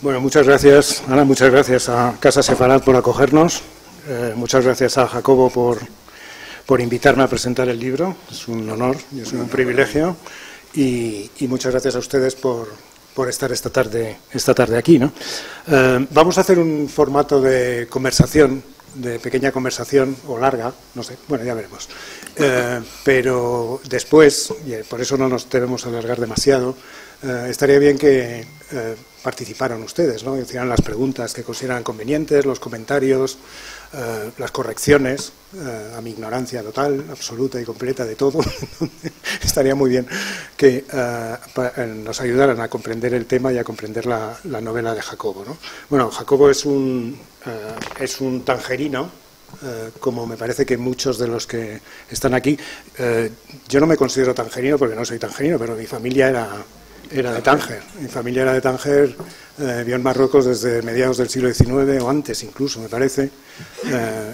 Bueno, muchas gracias, Ana, muchas gracias a Casa Sefarat por acogernos, muchas gracias a Jacobo por invitarme a presentar el libro, es un honor y es un privilegio, y muchas gracias a ustedes por estar esta tarde aquí, ¿no? Vamos a hacer un formato de conversación, de pequeña conversación, o larga, no sé, bueno, ya veremos. Pero después, y por eso no nos debemos alargar demasiado, estaría bien que participaran ustedes, ¿no? Hicieran las preguntas que consideran convenientes, los comentarios, las correcciones, a mi ignorancia total, absoluta y completa de todo. Estaría muy bien que nos ayudaran a comprender el tema y a comprender la novela de Jacobo, ¿no? Bueno, Jacobo es un tangerino, como me parece que muchos de los que están aquí. Yo no me considero tangerino porque no soy tangerino, pero mi familia era de Tánger. Mi familia era de Tánger, vivió en Marruecos desde mediados del siglo XIX, o antes incluso, me parece,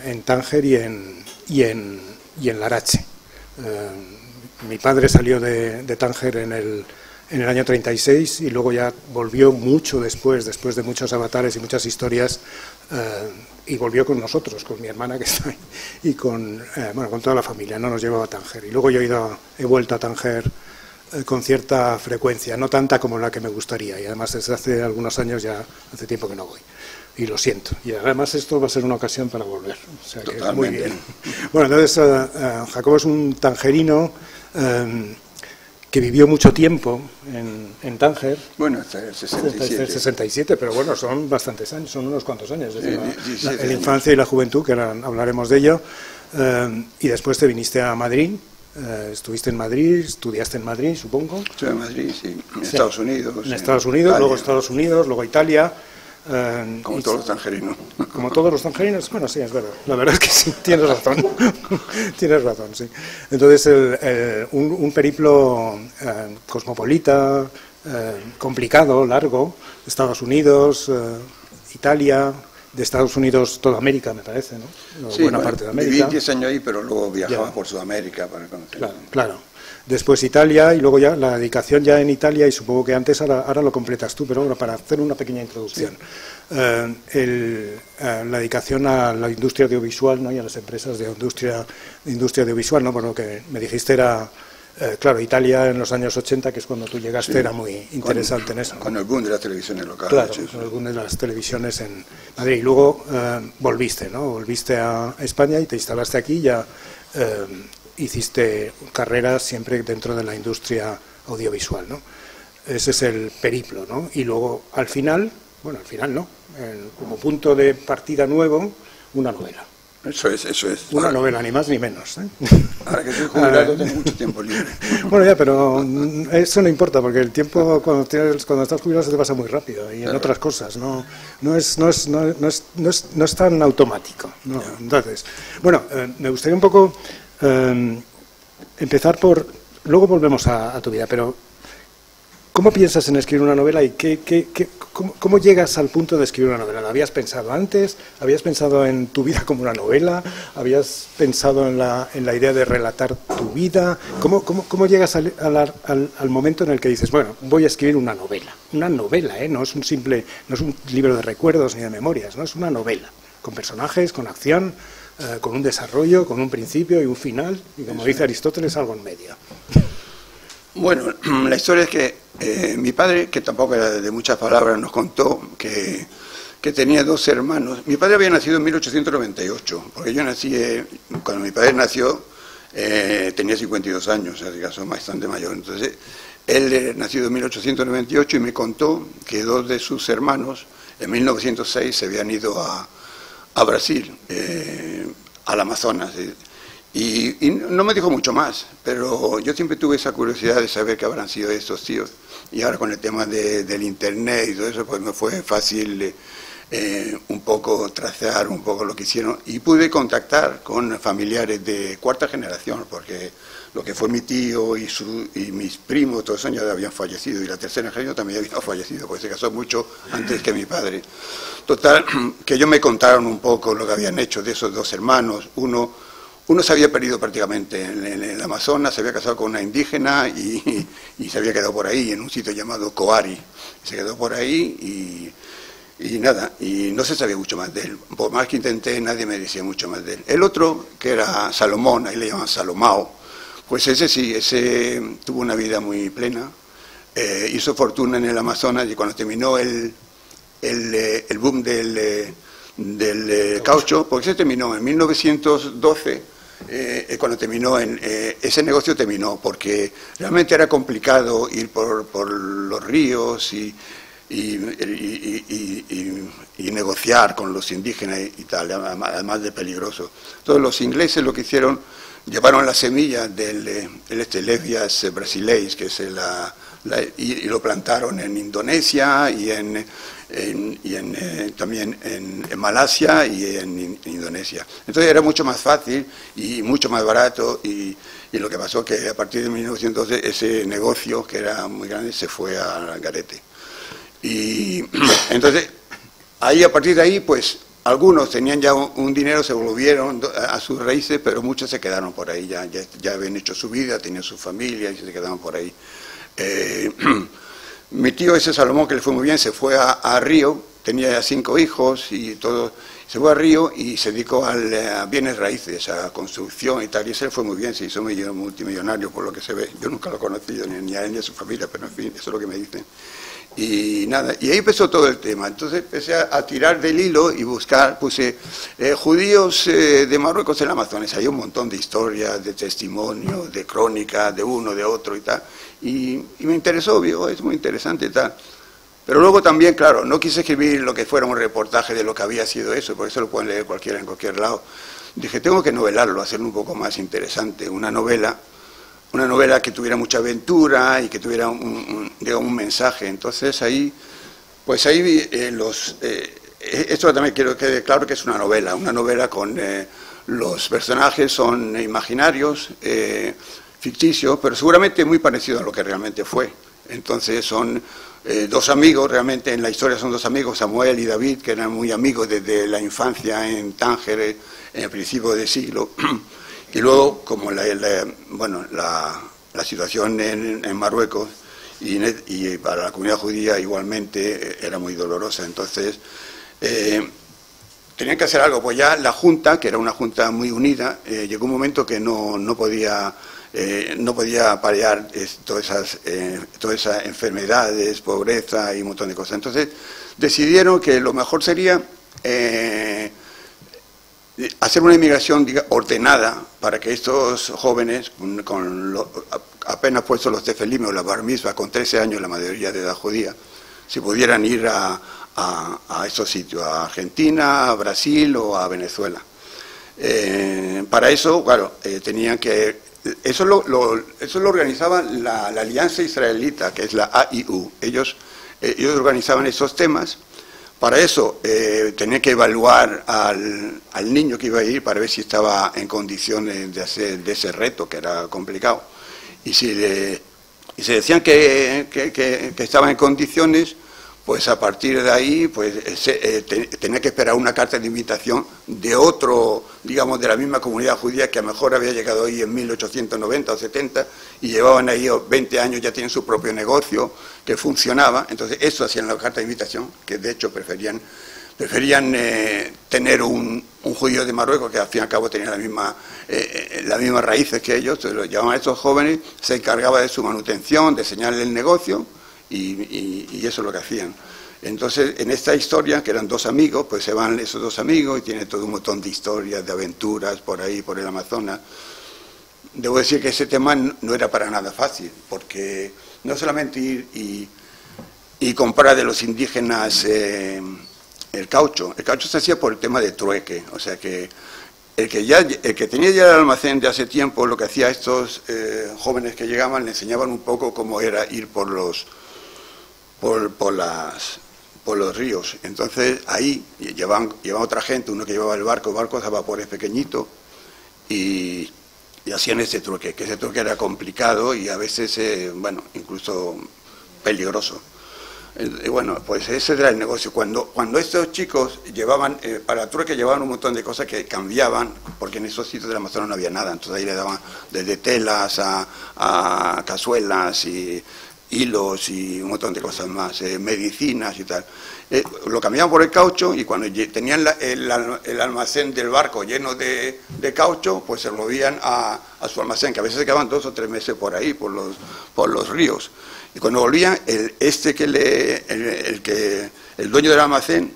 en Tánger y en Larache. Mi padre salió de Tánger en el año 36 y luego ya volvió mucho después de muchos avatares y muchas historias, y volvió con nosotros, con mi hermana que está ahí, y con toda la familia, no nos llevaba a Tánger. Y luego yo he vuelto a Tánger con cierta frecuencia, no tanta como la que me gustaría, y además desde hace algunos años ya hace tiempo que no voy, y lo siento, y además esto va a ser una ocasión para volver, o sea que muy bien. Bueno, entonces Jacobo es un tangerino que vivió mucho tiempo en Tánger. Bueno, hasta el 67. 67, pero bueno, son bastantes años, son unos cuantos años, la infancia y la juventud, que ahora hablaremos de ello, y después te viniste a Madrid. Estuviste en Madrid, estudiaste en Madrid, supongo. Estuve en Madrid, sí, en Estados Unidos. En Estados Unidos, Italia. Luego Estados Unidos, luego Italia. Como todos los tangerinos. Como todos los tangerinos, bueno, sí, es verdad. La verdad es que sí, tienes razón. Tienes razón, sí. Entonces, un periplo cosmopolita, complicado, largo, Estados Unidos, Italia. De Estados Unidos, toda América, me parece, ¿no? Sí, buena parte de América. Viví 10 años ahí, pero luego viajaba por Sudamérica para conocer. Claro. Después Italia, y luego ya la dedicación ya en Italia, y supongo que antes, ahora lo completas tú, pero bueno, para hacer una pequeña introducción. Sí. La dedicación a la industria audiovisual, ¿no? Y a las empresas de industria audiovisual, ¿no? Por lo que me dijiste era... claro, Italia en los años 80, que es cuando tú llegaste, sí, era muy interesante en eso, ¿no? Con el boom de las televisiones locales. Claro, con el boom de las televisiones en Madrid. Y luego volviste, ¿no? Volviste a España y te instalaste aquí y ya hiciste carrera siempre dentro de la industria audiovisual, ¿no? Ese es el periplo, ¿no? Y luego, al final no, como punto de partida nuevo, una novela. Eso es. Una novela, ni más ni menos, ¿eh? Ahora que soy jubilado tengo mucho tiempo libre. Bueno, ya, pero eso no importa, porque el tiempo cuando estás jubilado se te pasa muy rápido, y en otras cosas, no es tan automático, ¿no? Entonces, bueno, me gustaría un poco empezar por... Luego volvemos a tu vida, pero ¿cómo piensas en escribir una novela y cómo llegas al punto de escribir una novela? ¿Lo habías pensado antes? ¿Habías pensado en tu vida como una novela? ¿Habías pensado en la idea de relatar tu vida? ¿Cómo llegas al momento en el que dices, bueno, voy a escribir una novela? Una novela, no es un libro de recuerdos ni de memorias, no es una novela, con personajes, con acción, con un desarrollo, con un principio y un final, y como dice Aristóteles, algo en medio. Bueno, la historia es que mi padre, que tampoco era de muchas palabras, nos contó que tenía dos hermanos. Mi padre había nacido en 1898, porque yo nací, cuando mi padre nació, tenía 52 años, o sea, que soy bastante mayor. Entonces, él nacido en 1898 y me contó que dos de sus hermanos, en 1906, se habían ido a Brasil, al Amazonas. Y no me dijo mucho más, pero yo siempre tuve esa curiosidad de saber qué habrán sido estos tíos. Y ahora con el tema del internet y todo eso, pues me fue fácil un poco trazar un poco lo que hicieron. Y pude contactar con familiares de cuarta generación, porque lo que fue mi tío y mis primos, todos esos ya habían fallecido, y la tercera generación también había fallecido, porque se casó mucho antes que mi padre. Total, que ellos me contaron un poco lo que habían hecho de esos dos hermanos. uno se había perdido prácticamente en el Amazonas, se había casado con una indígena y se había quedado por ahí, en un sitio llamado Coari. Se quedó por ahí y nada, y no se sabía mucho más de él. Por más que intenté, nadie me decía mucho más de él. El otro, que era Salomón, ahí le llaman Salomao, pues ese sí, ese tuvo una vida muy plena, hizo fortuna en el Amazonas, y cuando terminó el boom del caucho, porque se terminó en 1912, cuando terminó, ese negocio terminó, porque realmente era complicado ir por los ríos y negociar con los indígenas y tal, además de peligroso. Entonces los ingleses lo que hicieron, llevaron la semilla del Levias brasileis, que es y lo plantaron en Indonesia y también en Malasia y en Indonesia. Entonces era mucho más fácil y mucho más barato, y lo que pasó que a partir de 1912 ese negocio, que era muy grande, se fue al garete. Y entonces, a partir de ahí, pues algunos tenían ya un dinero, se volvieron a sus raíces, pero muchos se quedaron por ahí, ya habían hecho su vida, tenían su familia y se quedaron por ahí. Mi tío ese Salomón, que le fue muy bien, se fue a Río, tenía ya 5 hijos y todo, se fue a Río y se dedicó a bienes raíces, a construcción y tal, y ese le fue muy bien, se hizo multimillonario por lo que se ve. Yo nunca lo he conocido, ni a él ni a su familia, pero en fin, eso es lo que me dicen. Y nada, y ahí empezó todo el tema. Entonces empecé a tirar del hilo y buscar, puse judíos de Marruecos en el Amazonas. Hay un montón de historias, de testimonios, de crónicas, de uno, de otro y tal. Y me interesó, digo, es muy interesante y tal. Pero luego también, claro, no quise escribir lo que fuera un reportaje de lo que había sido eso, porque eso lo pueden leer cualquiera en cualquier lado. Dije, tengo que novelarlo, hacerlo un poco más interesante, una novela que tuviera mucha aventura y que tuviera un mensaje. Entonces ahí vi esto también quiero que quede claro que es una novela con los personajes son imaginarios, ficticios, pero seguramente muy parecidos a lo que realmente fue. Entonces son 2 amigos, realmente en la historia son 2 amigos, Samuel y David, que eran muy amigos desde la infancia en Tánger, en el principio del siglo. Y luego, como la situación en Marruecos y para la comunidad judía igualmente era muy dolorosa, entonces tenían que hacer algo. Pues ya la Junta, que era una Junta muy unida, llegó un momento que no podía paliar todas esas enfermedades, pobreza y un montón de cosas. Entonces decidieron que lo mejor sería hacer una inmigración ordenada para que estos jóvenes, apenas puestos los tefelim o la bar mitzvah, con 13 años, la mayoría de edad judía, se pudieran ir a estos sitios, a Argentina, a Brasil o a Venezuela. Para eso, claro, tenían que... Eso lo organizaba la Alianza Israelita, que es la AIU. Ellos organizaban esos temas. Para eso tenía que evaluar al niño que iba a ir para ver si estaba en condiciones de hacer de ese reto, que era complicado. Y si se decían que estaba en condiciones, pues a partir de ahí pues tenía que esperar una carta de invitación de otro, digamos, de la misma comunidad judía, que a lo mejor había llegado ahí en 1890 o 70 y llevaban ahí 20 años, ya tienen su propio negocio que funcionaba. Entonces eso hacían la carta de invitación, que de hecho preferían tener un judío de Marruecos, que al fin y al cabo tenía las mismas raíces que ellos. Entonces lo llevaban a estos jóvenes, se encargaba de su manutención, de enseñarle el negocio, y eso es lo que hacían. Entonces, en esta historia, que eran 2 amigos, pues se van esos 2 amigos y tiene todo un montón de historias, de aventuras por ahí, por el Amazonas. Debo decir que ese tema no era para nada fácil, porque no solamente ir y comprar de los indígenas el caucho se hacía por el tema de trueque, o sea que el que tenía ya el almacén de hace tiempo, lo que hacía a estos jóvenes que llegaban, le enseñaban un poco cómo era ir por los ríos. Entonces ahí llevaban otra gente, uno que llevaba el barco a vapores pequeñitos, y hacían ese trueque, que ese trueque era complicado y a veces, incluso peligroso. Bueno, pues ese era el negocio. Cuando estos chicos llevaban, para trueque llevaban un montón de cosas que cambiaban, porque en esos sitios del Amazonas no había nada, entonces ahí le daban desde telas a cazuelas y hilos y un montón de cosas más, medicinas y tal. Lo cambiaban por el caucho y cuando tenían el almacén del barco lleno de caucho, pues se lo movían a su almacén, que a veces se quedaban 2 o 3 meses por ahí, por los ríos. Y cuando volvían, el dueño del almacén,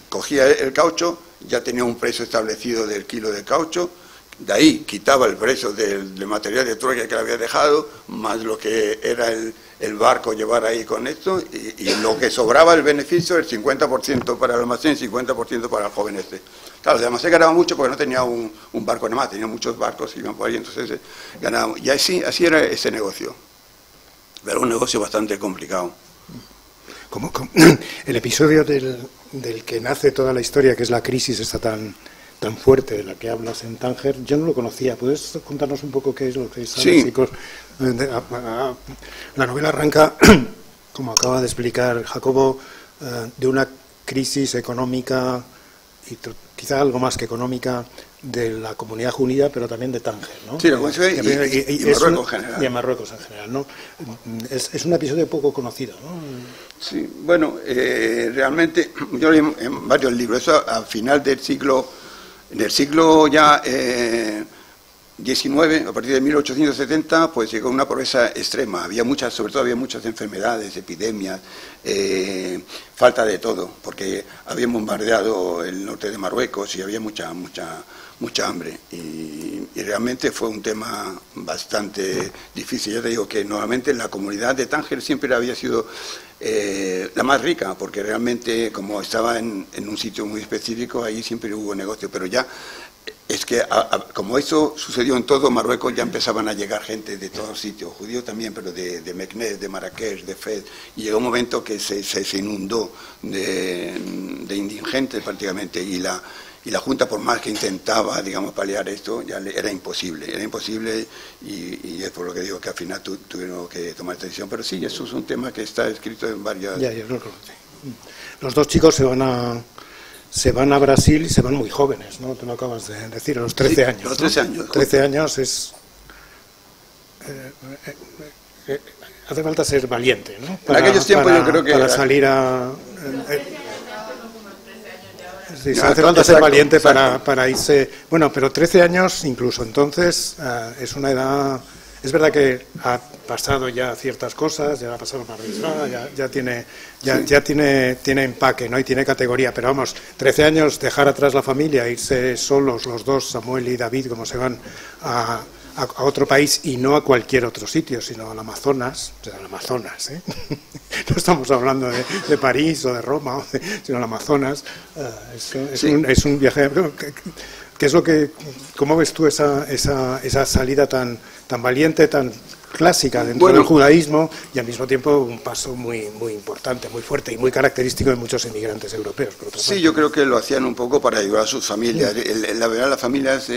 cogía el caucho, ya tenía un precio establecido del kilo de caucho, de ahí quitaba el precio del material de trueque que le había dejado, más lo que era el barco llevar ahí con esto, y lo que sobraba el beneficio, el 50% para el almacén, 50% para el joven este. Claro, el almacén ganaba mucho porque no tenía un barco nada más, tenía muchos barcos que iban por ahí, entonces ganaba. Y así era ese negocio. Era un negocio bastante complicado. Como el episodio del que nace toda la historia, que es la crisis esta tan fuerte de la que hablas en Tánger, yo no lo conocía. ¿Puedes contarnos un poco qué es lo que es? Sí. La novela arranca, como acaba de explicar Jacobo, de una crisis económica y quizá algo más que económica de la comunidad judía, pero también de Tánger, ¿no? Sí, y Marruecos en general. Y en Marruecos en general, ¿no? Es un episodio poco conocido, ¿no? Sí, bueno, realmente yo leí en varios libros, eso a final del siglo ya XIX, a partir de 1870, pues llegó una pobreza extrema. Sobre todo había muchas enfermedades, epidemias, falta de todo, porque habían bombardeado el norte de Marruecos y había mucha hambre. Y realmente fue un tema bastante difícil. Ya te digo que normalmente la comunidad de Tánger siempre había sido la más rica, porque realmente como estaba en un sitio muy específico, ahí siempre hubo negocio, pero ya es que como eso sucedió en todo Marruecos, ya empezaban a llegar gente de todos sitios, judíos también, pero de Meknès, de Marrakech, de Fez, y llegó un momento que se inundó de indigentes prácticamente, y la Junta, por más que intentaba, digamos, paliar esto, ya era imposible, y es por lo que digo que al final tuvieron que tomar esta decisión. Pero sí, eso es un tema que está escrito en varias... Ya, los dos chicos se van a Brasil y se van muy jóvenes, ¿no? Tú lo acabas de decir, a los 13 sí, años. Los 13 años. 13 años es... hace falta ser valiente, ¿no? En aquellos tiempos yo creo que... Para salir a... Sí, no, hace falta ser valiente exacto. Para irse... Bueno, pero 13 años, incluso entonces, es una edad... Es verdad que ha pasado ya ciertas cosas, ya ha pasado una revisada, ya tiene empaque, ¿no? Y tiene categoría, pero vamos, 13 años, dejar atrás la familia, irse solos los dos, Samuel y David, como se van a otro país, y no a cualquier otro sitio, sino al Amazonas, o sea, al Amazonas, ¿eh? No estamos hablando de París o de Roma, sino al Amazonas. Es un viaje... ¿Qué es lo que, cómo ves tú esa salida tan valiente, tan clásica dentro del judaísmo, y al mismo tiempo un paso muy importante, muy fuerte y muy característico de muchos inmigrantes europeos? Por otra parte. Yo creo que lo hacían un poco para ayudar a sus familias. La verdad, las familias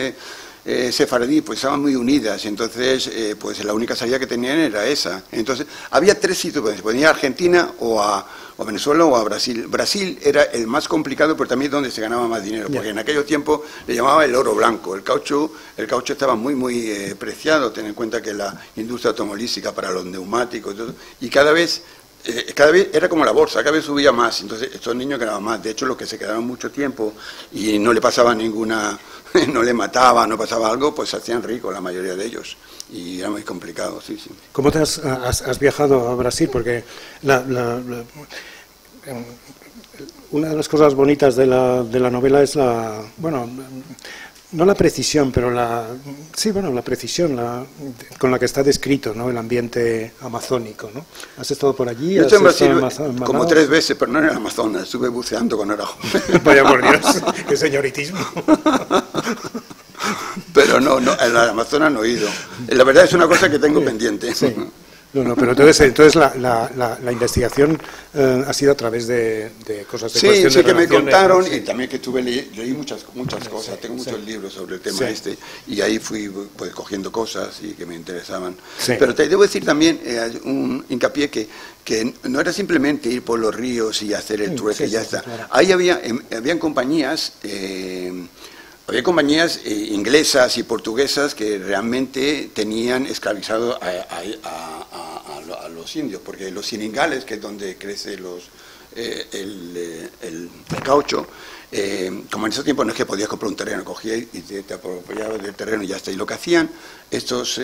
sefaradí pues estaban muy unidas, entonces pues la única salida que tenían era esa. Entonces había 3 sitios, pues, se podía ir a Argentina o a Venezuela o a Brasil. Brasil era el más complicado, pero también donde se ganaba más dinero, porque en aquellos tiempos le llamaba el oro blanco. El caucho estaba muy preciado. Ten en cuenta que la industria automovilística para los neumáticos y cada vez era como la bolsa, cada vez subía más. Entonces estos niños ganaban más. De hecho, los que se quedaban mucho tiempo y no le pasaba no le mataban, no pasaba algo, pues se hacían ricos la mayoría de ellos. Y era muy complicado, sí. ¿Cómo te has viajado a Brasil? Porque una de las cosas bonitas de la novela es no la precisión, pero la precisión con la que está descrito, ¿no? El ambiente amazónico, ¿no? ¿Has estado por allí? Yo estuve en Brasil como 3 veces, pero no en el Amazonas, estuve buceando cuando era joven. Vaya por Dios, qué señoritismo. Pero no, en el Amazonas no he ido. La verdad es una cosa que tengo pendiente. Sí. No, pero entonces la investigación ha sido a través de cosas de cuestión sí, de que me contaron, sí. Y también que leí muchas cosas, tengo muchos libros sobre el tema y ahí fui pues cogiendo cosas y que me interesaban. Sí. Pero te debo decir también un hincapié que no era simplemente ir por los ríos y hacer el trueque y ya está. Claro. Ahí habían compañías... Había compañías inglesas y portuguesas que realmente tenían esclavizado a los indios, porque los siningales, que es donde crece el caucho, como en ese tiempo no es que podías comprar un terreno, cogías y te apropiabas del terreno y ya está. Y lo que hacían estos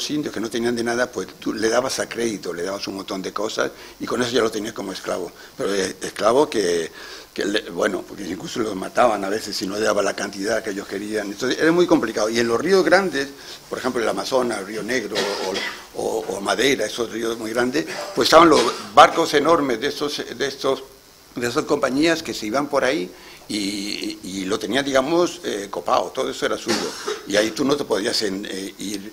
indios que no tenían de nada, pues tú le dabas a crédito, le dabas un montón de cosas y con eso ya lo tenías como esclavo. Pero esclavo bueno, porque incluso los mataban a veces si no le daba la cantidad que ellos querían. Entonces era muy complicado. Y en los ríos grandes, por ejemplo el Amazonas, el Río Negro o Madeira, esos ríos muy grandes, pues estaban los barcos enormes de esas compañías que se iban por ahí y lo tenían, digamos, copado, todo eso era suyo. Y ahí tú no te podías ir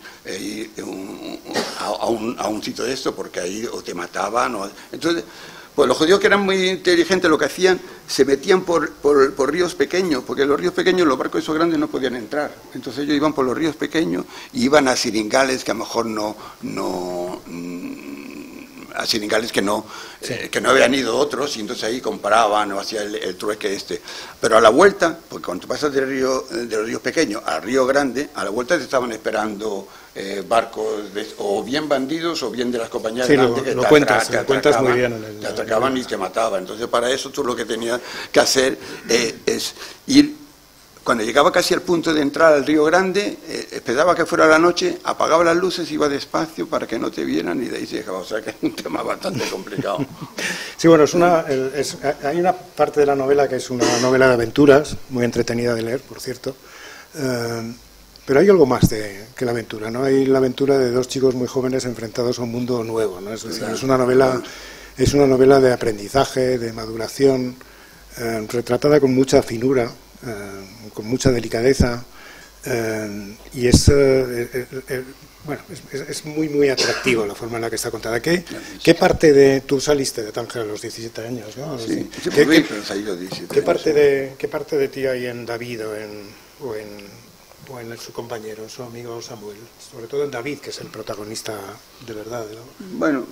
a un sitio de esto porque ahí o te mataban. Entonces, pues los judíos, que eran muy inteligentes, lo que hacían, se metían por ríos pequeños, porque los ríos pequeños, los barcos esos grandes no podían entrar. Entonces ellos iban por los ríos pequeños y iban a siringales que a lo mejor a siringales que no habían ido otros, y entonces ahí compraban o hacían el trueque este. Pero a la vuelta, porque cuando tú pasas de los ríos pequeños al río grande, a la vuelta te estaban esperando barcos o bien bandidos o bien de las compañías grandes que lo cuentas muy bien. Te atracaban y te mataban. Entonces para eso tú lo que tenías que hacer es ir. Cuando llegaba casi al punto de entrar al Río Grande, esperaba que fuera la noche, apagaba las luces, iba despacio para que no te vieran y de ahí se dejaba. O sea que es un tema bastante complicado. Sí, bueno, hay una parte de la novela que es una novela de aventuras, muy entretenida de leer, por cierto, pero hay algo más que la aventura, ¿no? Hay la aventura de dos chicos muy jóvenes enfrentados a un mundo nuevo, ¿no? Es decir, es una novela de aprendizaje, de maduración, retratada con mucha finura, con mucha delicadeza, y es muy atractivo la forma en la que está contada. ¿Qué parte de... Tú saliste de Tánger a los 17 años, ¿no? Sí, ¿Qué parte de ti hay en David o en su compañero, su amigo Samuel? Sobre todo en David, que es el protagonista de verdad, ¿no? Bueno,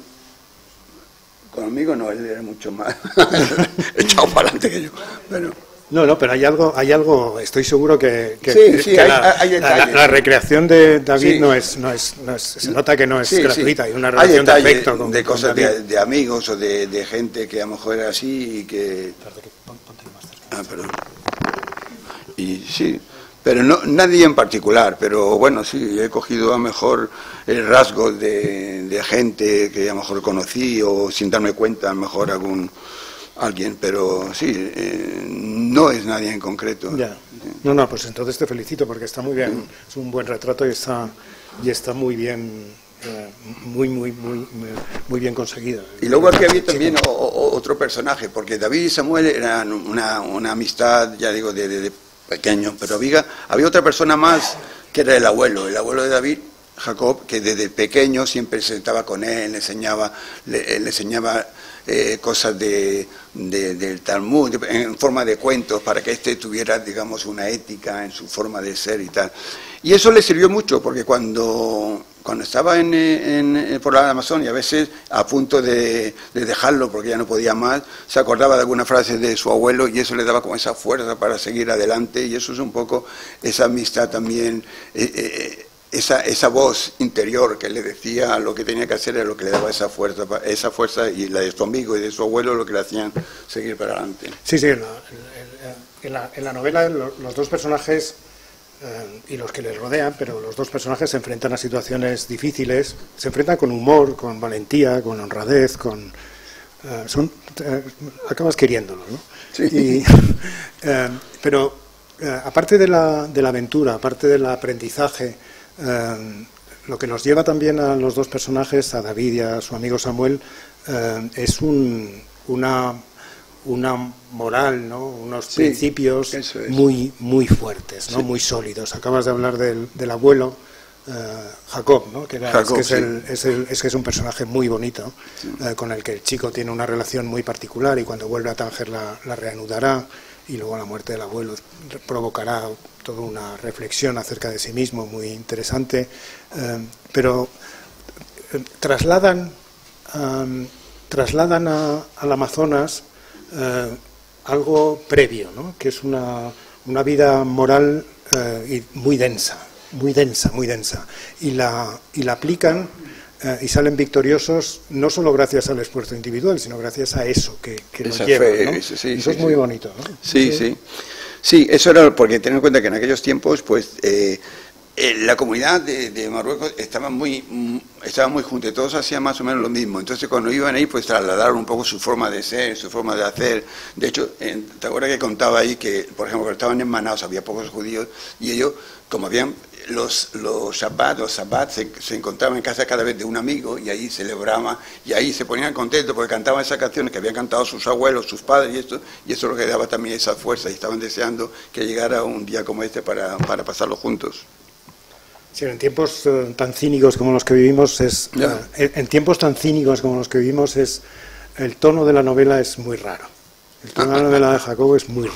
conmigo no, él era mucho más echado para adelante que yo. No, pero hay algo, estoy seguro que hay la recreación de David no es, se nota que no es gratuita, hay una relación de afecto de cosas de amigos o de gente que a lo mejor era así y que... perdón. Y sí, pero no, nadie en particular, pero bueno, sí, he cogido a lo mejor rasgos de gente que a lo mejor conocí o sin darme cuenta, a lo mejor alguien, pero sí, no es nadie en concreto. Ya. No, pues entonces te felicito porque está muy bien, es un buen retrato y está muy bien, muy bien conseguido. Y luego aquí había también otro personaje, porque David y Samuel eran una amistad, ya digo, de pequeño, pero había otra persona más que era el abuelo de David, Jacob, que desde pequeño siempre se sentaba con él, le enseñaba cosas del Talmud en forma de cuentos para que tuviera, digamos, una ética en su forma de ser y tal. Y eso le sirvió mucho porque cuando estaba por la Amazonia, a veces a punto de dejarlo porque ya no podía más, se acordaba de alguna frase de su abuelo y eso le daba como esa fuerza para seguir adelante, y eso es un poco esa amistad también. Esa voz interior que le decía lo que tenía que hacer era lo que le daba esa fuerza, y la de su amigo y de su abuelo lo que le hacían seguir para adelante. Sí, en la novela los dos personajes y los que les rodean, pero los dos personajes se enfrentan a situaciones difíciles, se enfrentan con humor, con valentía, con honradez, acabas queriéndolo, ¿no? Sí. Pero aparte de la aventura, aparte del aprendizaje, lo que nos lleva también a los dos personajes, a David y a su amigo Samuel, es una moral, ¿no? Unos principios muy fuertes, ¿no? Sí. Muy sólidos. Acabas de hablar del abuelo, Jacob, ¿no? Que Jacob, es un personaje muy bonito, sí. Con el que el chico tiene una relación muy particular y cuando vuelve a Tánger la reanudará, y luego la muerte del abuelo provocará toda una reflexión acerca de sí mismo muy interesante, pero trasladan al Amazonas algo previo, ¿no? Que es una vida moral y muy densa, y la aplican y salen victoriosos no solo gracias al esfuerzo individual, sino gracias a eso que nos lleva, ¿no? Eso es muy bonito, ¿no? Sí, eso era porque tener en cuenta que en aquellos tiempos, pues, la comunidad de Marruecos estaba muy junta, todos hacían más o menos lo mismo. Entonces, cuando iban ahí, pues trasladaron un poco su forma de ser, su forma de hacer. De hecho, ¿te acuerdas que contaba ahí que, por ejemplo, cuando estaban en Manaos había pocos judíos y ellos, como habían los Shabbat se encontraban en casa cada vez de un amigo y ahí celebraban y ahí se ponían contentos porque cantaban esas canciones que habían cantado sus abuelos, sus padres y eso es lo que daba también esa fuerza y estaban deseando que llegara un día como este para pasarlo juntos. Sí, en tiempos tan cínicos como los que vivimos el tono de la novela es muy raro. El tono de la novela de Jacobo es muy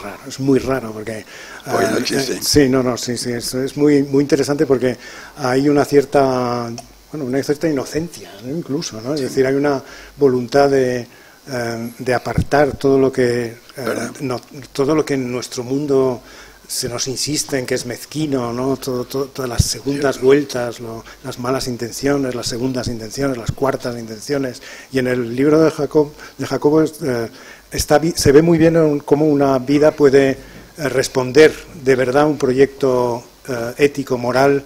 raro porque es muy interesante porque hay una cierta inocencia, ¿no? Incluso, ¿no? Es decir, hay una voluntad de apartar todo lo que en nuestro mundo se nos insiste en que es mezquino, ¿no? Todas las segundas vueltas, las malas intenciones, las segundas intenciones, las cuartas intenciones. Y en el libro de Jacobo se ve muy bien cómo una vida puede responder de verdad a un proyecto ético, moral,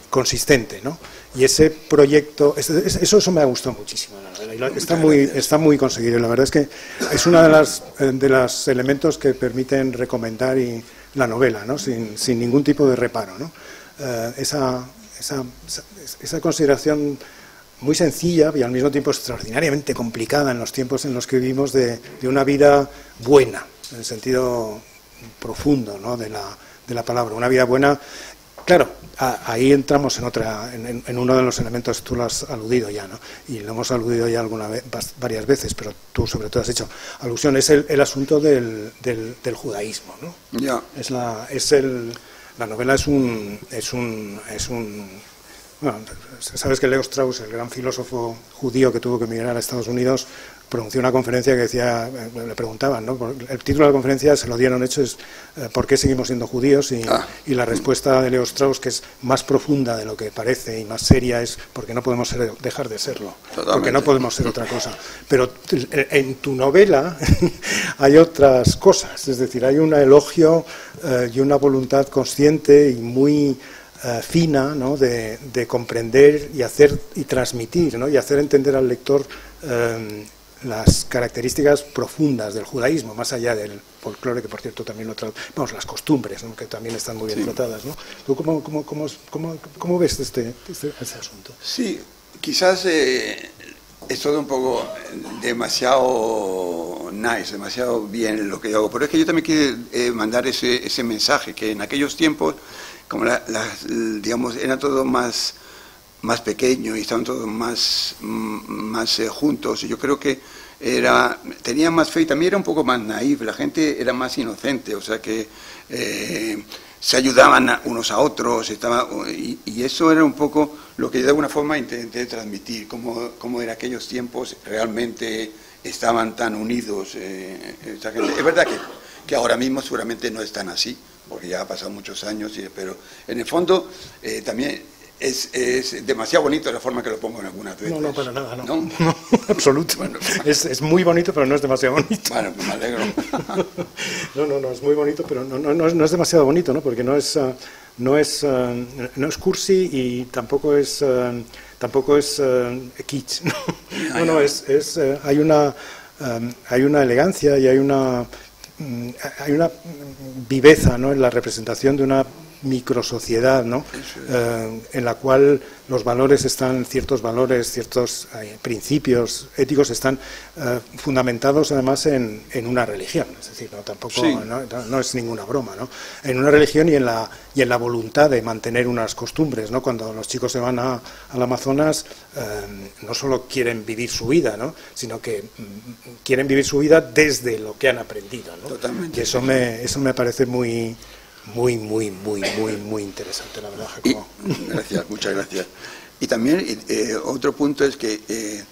consistente, ¿no? Y ese proyecto, eso me ha gustado muchísimo, la novela. Está muy conseguido. La verdad es que es una de los elementos que permiten recomendar la novela, ¿no? Sin ningún tipo de reparo, ¿no? Esa consideración muy sencilla y al mismo tiempo extraordinariamente complicada en los tiempos en los que vivimos de una vida buena, en el sentido profundo, ¿no? de la palabra, una vida buena. Claro, ahí entramos en uno de los elementos, tú lo has aludido ya, ¿no? Y lo hemos aludido ya varias veces, pero tú sobre todo has hecho alusión, es el asunto del judaísmo, ¿no? Yeah. La novela es un bueno, sabes que Leo Strauss, el gran filósofo judío que tuvo que emigrar a Estados Unidos, pronunció una conferencia que decía, le preguntaban, ¿no? El título de la conferencia se lo dieron hecho es ¿por qué seguimos siendo judíos? Y la respuesta de Leo Strauss, que es más profunda de lo que parece y más seria, es porque no podemos dejar de serlo. Totalmente. Porque no podemos ser otra cosa. Pero en tu novela hay otras cosas, es decir, hay un elogio y una voluntad consciente y muy fina, ¿no? de comprender y hacer y transmitir, ¿no? Y hacer entender al lector las características profundas del judaísmo, más allá del folclore, que por cierto también las costumbres, ¿no? Que también están muy bien tratadas, ¿no? ¿Tú cómo ves este asunto? Sí, quizás es todo un poco demasiado nice, demasiado bien lo que yo hago, pero es que yo también quiero mandar ese mensaje, que en aquellos tiempos, como digamos, era todo más pequeño y estaban todos más juntos, y yo creo que tenía más fe y también era un poco más naif, la gente era más inocente, o sea que se ayudaban unos a otros, y eso era un poco lo que yo de alguna forma intenté transmitir, cómo en aquellos tiempos realmente estaban tan unidos esa gente. Es verdad que ahora mismo seguramente no están así, porque ya ha pasado muchos años, pero en el fondo también es demasiado bonito la forma que lo pongo en algunas veces. No, para nada, no. No, absoluto. Bueno, es muy bonito, pero no es demasiado bonito. Bueno, pues me alegro. No, es muy bonito, pero no es demasiado bonito, ¿no? Porque no es cursi y tampoco es kitsch. No, hay una elegancia y hay una viveza, ¿no? En la representación de una microsociedad, ¿no? En la cual los valores están, ciertos valores, ciertos principios éticos están fundamentados además en una religión, es decir, no es ninguna broma, ¿no? En una religión y en la voluntad de mantener unas costumbres, ¿no? Cuando los chicos se van al Amazonas, no solo quieren vivir su vida, ¿no? Sino que quieren vivir su vida desde lo que han aprendido, ¿no? Totalmente. Y eso me parece muy interesante, la verdad, Jacobo. Gracias, muchas gracias. Y también otro punto es que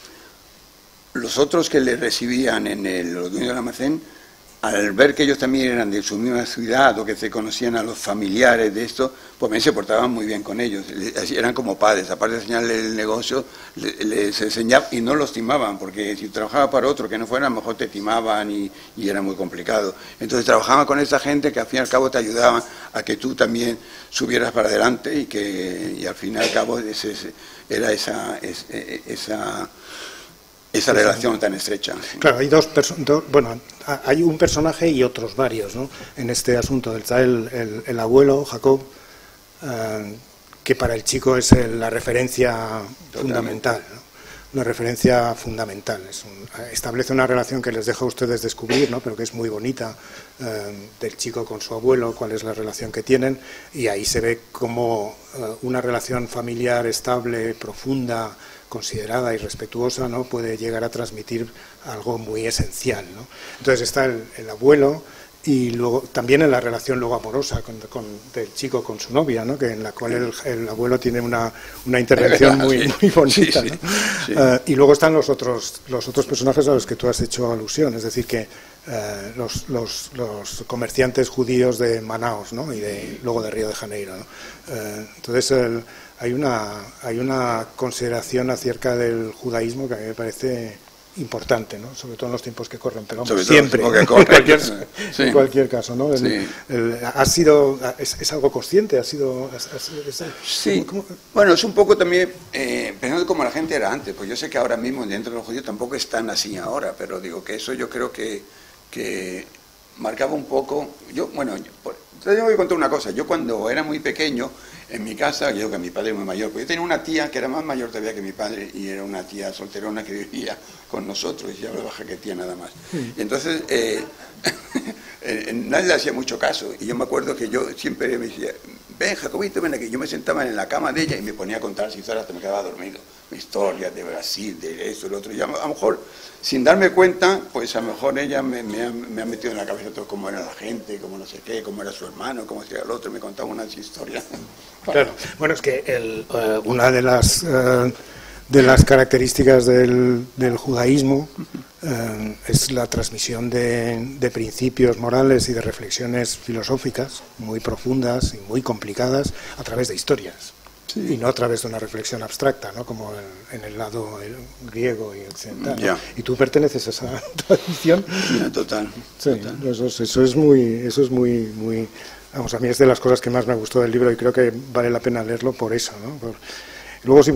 los otros que le recibían los dueños del almacén, al ver que ellos también eran de su misma ciudad o que se conocían a los familiares de esto, pues también se portaban muy bien con ellos. Eran como padres, aparte de enseñarles el negocio, les enseñaban y no los timaban, porque si trabajaba para otro que no fuera, a lo mejor te timaban y era muy complicado. Entonces trabajaban con esa gente que al fin y al cabo te ayudaban a que tú también subieras para adelante y al fin y al cabo era esa relación tan estrecha. Claro, hay hay un personaje y otros varios, ¿no? En este asunto. Está el abuelo, Jacob, que para el chico es la referencia fundamental, ¿no? Una referencia fundamental. Establece una relación que les deja a ustedes descubrir, ¿no? Pero que es muy bonita, del chico con su abuelo, cuál es la relación que tienen, y ahí se ve como una relación familiar estable, profunda, considerada y respetuosa, ¿no? Puede llegar a transmitir algo muy esencial, ¿no? Entonces está el abuelo, y luego también en la relación luego amorosa del chico con su novia, ¿no? Que en la cual el abuelo tiene una intervención muy bonita, ¿no? Sí. Y luego están los otros personajes a los que tú has hecho alusión, es decir, que los comerciantes judíos de Manaos, ¿no? Y luego de Río de Janeiro, ¿no? Entonces hay una consideración acerca del judaísmo que a mí me parece importante, ¿no? Sobre todo en los tiempos que corren, pero vamos, siempre, en cualquier caso, ¿no? Sí. ¿Es algo consciente? Sí, bueno, es un poco también, pensando como la gente era antes, pues yo sé que ahora mismo dentro de los judíos tampoco están así ahora, pero digo que eso yo creo que marcaba un poco, te voy a contar una cosa, yo cuando era muy pequeño, en mi casa, yo digo que mi padre es muy mayor, pues yo tenía una tía que era más mayor todavía que mi padre y era una tía solterona que vivía con nosotros y ya hablaba jaquetía nada más. Y entonces nadie le hacía mucho caso y yo me acuerdo que yo siempre me decía, ven Jacobito, ven aquí. Yo me sentaba en la cama de ella y me ponía a contar las historias hasta me quedaba dormido. Historias de Brasil, de esto, de lo otro. Y a lo mejor, sin darme cuenta, pues a lo mejor ella me ha metido en la cabeza todo cómo era la gente, cómo no sé qué, cómo era su hermano, cómo era el otro, me contaba unas historias. Claro, bueno, es que una de las características del judaísmo es la transmisión de principios morales y de reflexiones filosóficas muy profundas y muy complicadas a través de historias. Sí. Y no a través de una reflexión abstracta, ¿no? Como en el lado griego y occidental, ¿no? Y tú perteneces a esa tradición. Total. Sí, total. Eso es muy vamos, a mí es de las cosas que más me gustó del libro y creo que vale la pena leerlo por eso, ¿no? Luego, si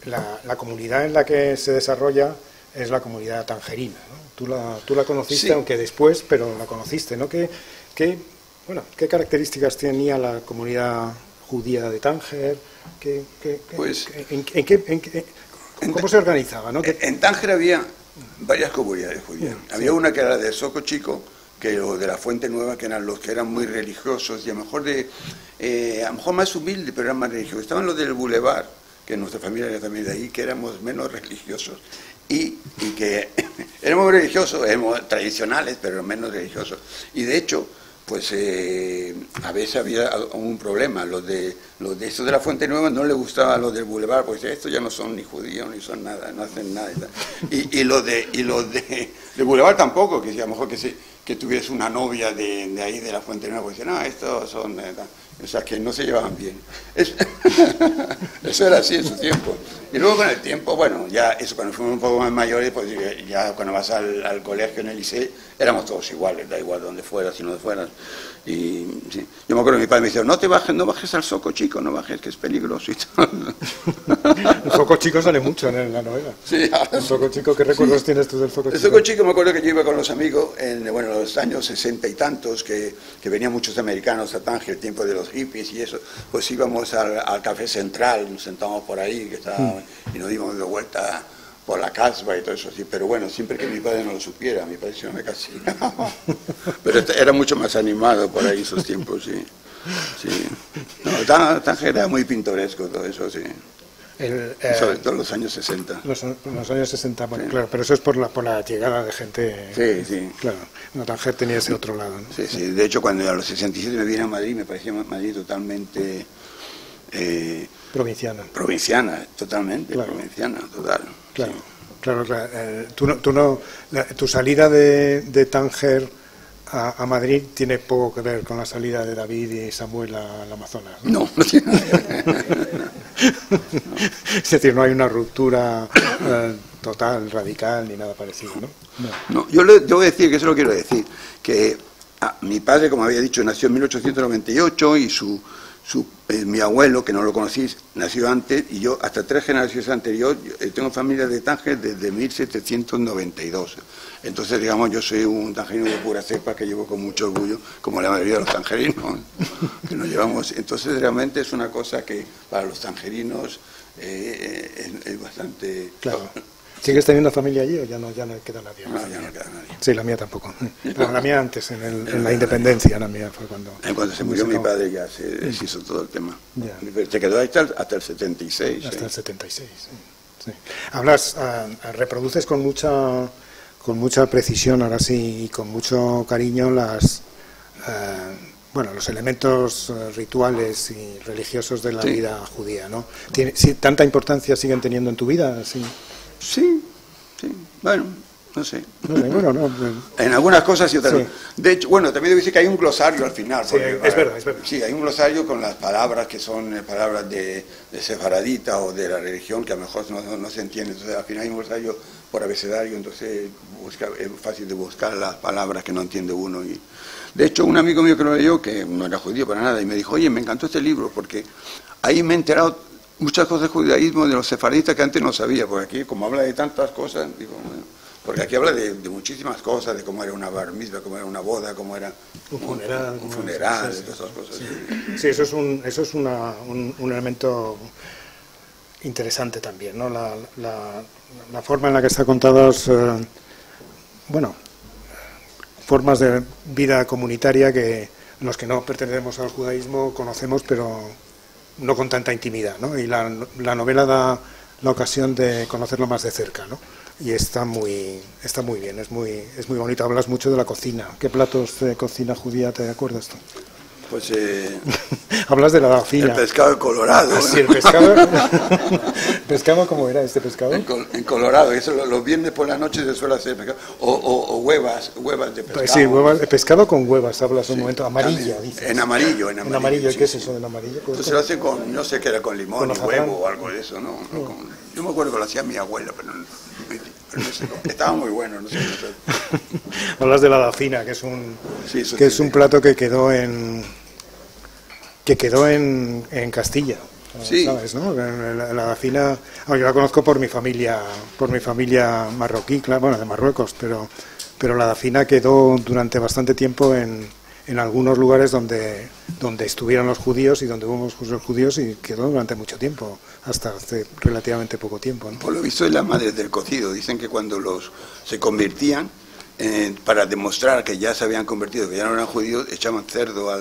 la comunidad en la que se desarrolla es la comunidad tangerina, ¿no? Tú la conociste, sí, aunque después, pero la conociste, ¿no? ¿Qué características tenía la comunidad judía de Tánger? ¿Cómo se organizaba, ¿no? En Tánger había varias comunidades judías. Había una que era de Soco Chico, o de la Fuente Nueva, que eran los que eran muy religiosos y a lo mejor más humildes, pero eran más religiosos. Estaban los del Boulevard, que nuestra familia era también de ahí, que éramos menos religiosos y que éramos religiosos, éramos tradicionales, pero menos religiosos. Y de hecho, pues a veces había un problema. Los de estos de la Fuente Nueva no les gustaba a los del Boulevard, pues estos ya no son ni judíos ni son nada, no hacen nada. Y los de Boulevard tampoco, que a lo mejor que tuviese una novia de ahí de la Fuente Nueva, pues decían, no, estos son, o sea, que no se llevaban bien. Eso era así en su tiempo. Y luego con el tiempo, bueno, ya eso cuando fuimos un poco más mayores, pues ya cuando vas al colegio en el liceo, éramos todos iguales, da igual donde fueras y no fueras. Y sí. Yo me acuerdo que mi padre me decía, no bajes al Soco Chico, no bajes, que es peligroso y tal. El Soco Chico sale mucho en la novela. Sí, el Soco Chico, ¿qué recuerdos tienes tú del Soco Chico? El Soco Chico me acuerdo que yo iba con los amigos en los años 60 y tantos, que venían muchos americanos a Tánger, el tiempo de los hippies y eso, pues íbamos al Café Central, nos sentábamos por ahí y nos dimos de vuelta por la casba y todo eso así, pero bueno, siempre que mi padre no lo supiera, mi padre siempre me castigaba. Pero era mucho más animado por ahí esos tiempos, sí. Sí. No, Tánger era muy pintoresco todo eso, sí. Sobre todo en los años 60. Los años 60, bueno, sí. Claro, pero eso es por la llegada de gente. Sí, sí. Claro, no, Tánger tenía ese otro lado, ¿no? Sí, sí. De hecho, cuando a los 67 me vine a Madrid, me parecía Madrid totalmente... provinciana, totalmente, claro. Provinciana, total. Claro, sí. claro. Tu salida de Tánger a Madrid tiene poco que ver con la salida de David y Samuel al Amazonas, ¿no? No tiene nada que ver. No. Es decir, no hay una ruptura total, radical, ni nada parecido, ¿no? No, yo le voy a decir, que eso lo quiero decir, que mi padre, como había dicho, nació en 1898 y mi abuelo, que no lo conocí, nació antes, y yo hasta 3 generaciones anteriores, tengo familia de Tánger desde 1792. Entonces, digamos, yo soy un tangerino de pura cepa que llevo con mucho orgullo, como la mayoría de los tangerinos que nos llevamos. Entonces, realmente es una cosa que para los tangerinos es bastante... Claro. ¿Sigues teniendo familia allí o ya no queda nadie? No, ya no queda nadie. Sí, la mía tampoco. Pero la mía antes, en la independencia, la mía fue cuando... Cuando se murió mi padre ya se hizo todo el tema. Ya. Se quedó ahí hasta el 76. Hasta el 76, sí. Reproduces con mucha precisión, ahora sí, y con mucho cariño los elementos rituales y religiosos de la vida judía, ¿no? ¿Tanta importancia siguen teniendo en tu vida? Sí, bueno, no sé. No. En algunas cosas y otras. Sí. De hecho, también debo decir que hay un glosario al final. Sí, es verdad. Sí, hay un glosario con las palabras que son palabras de sefaradita o de la religión que a lo mejor no se entiende. Entonces, al final hay un glosario por abecedario, entonces es fácil de buscar las palabras que no entiende uno. Y de hecho, un amigo mío que lo leyó, que no era judío para nada, y me dijo, oye, me encantó este libro, porque ahí me he enterado muchas cosas del judaísmo de los sefaradistas que antes no sabía, porque aquí, como habla de tantas cosas, digo, porque aquí habla de muchísimas cosas, de cómo era una bar mitzvah, cómo era una boda, cómo era un funeral, de todas esas cosas. Sí, eso es un elemento interesante también, ¿no? La forma en la que está contadas, formas de vida comunitaria en los que no pertenecemos al judaísmo conocemos, pero no con tanta intimidad, ¿no? Y la novela da la ocasión de conocerlo más de cerca, ¿no? Y está muy bien, es muy bonito. Hablas mucho de la cocina. ¿Qué platos de cocina judía te acuerdas tú? Pues hablas de la dafina. El pescado colorado. Sí, el pescado. ¿Pescado cómo era este pescado? En Colorado, eso los viernes por la noche se suele hacer pescado. O huevas de pescado. Sí, pescado con huevas, hablas un momento. Amarilla, dices. En amarillo. En amarillo, ¿qué es eso del amarillo? Entonces se lo hace con, no sé qué era, con limón y huevo o algo de eso, ¿no? Yo me acuerdo que lo hacía mi abuela, pero no sé, estaba muy bueno, no sé. Hablas de la dafina, que es un plato que quedó en Castilla, sí. ¿Sabes, no? La dafina, yo la conozco por mi familia marroquí, claro, de Marruecos, pero la dafina quedó durante bastante tiempo en algunos lugares donde estuvieron los judíos y donde hubo muchos judíos, y quedó durante mucho tiempo, hasta hace relativamente poco tiempo, ¿no? Por lo visto es la madre del cocido. Dicen que cuando se convertían, para demostrar que ya se habían convertido, que ya no eran judíos, echaban cerdo a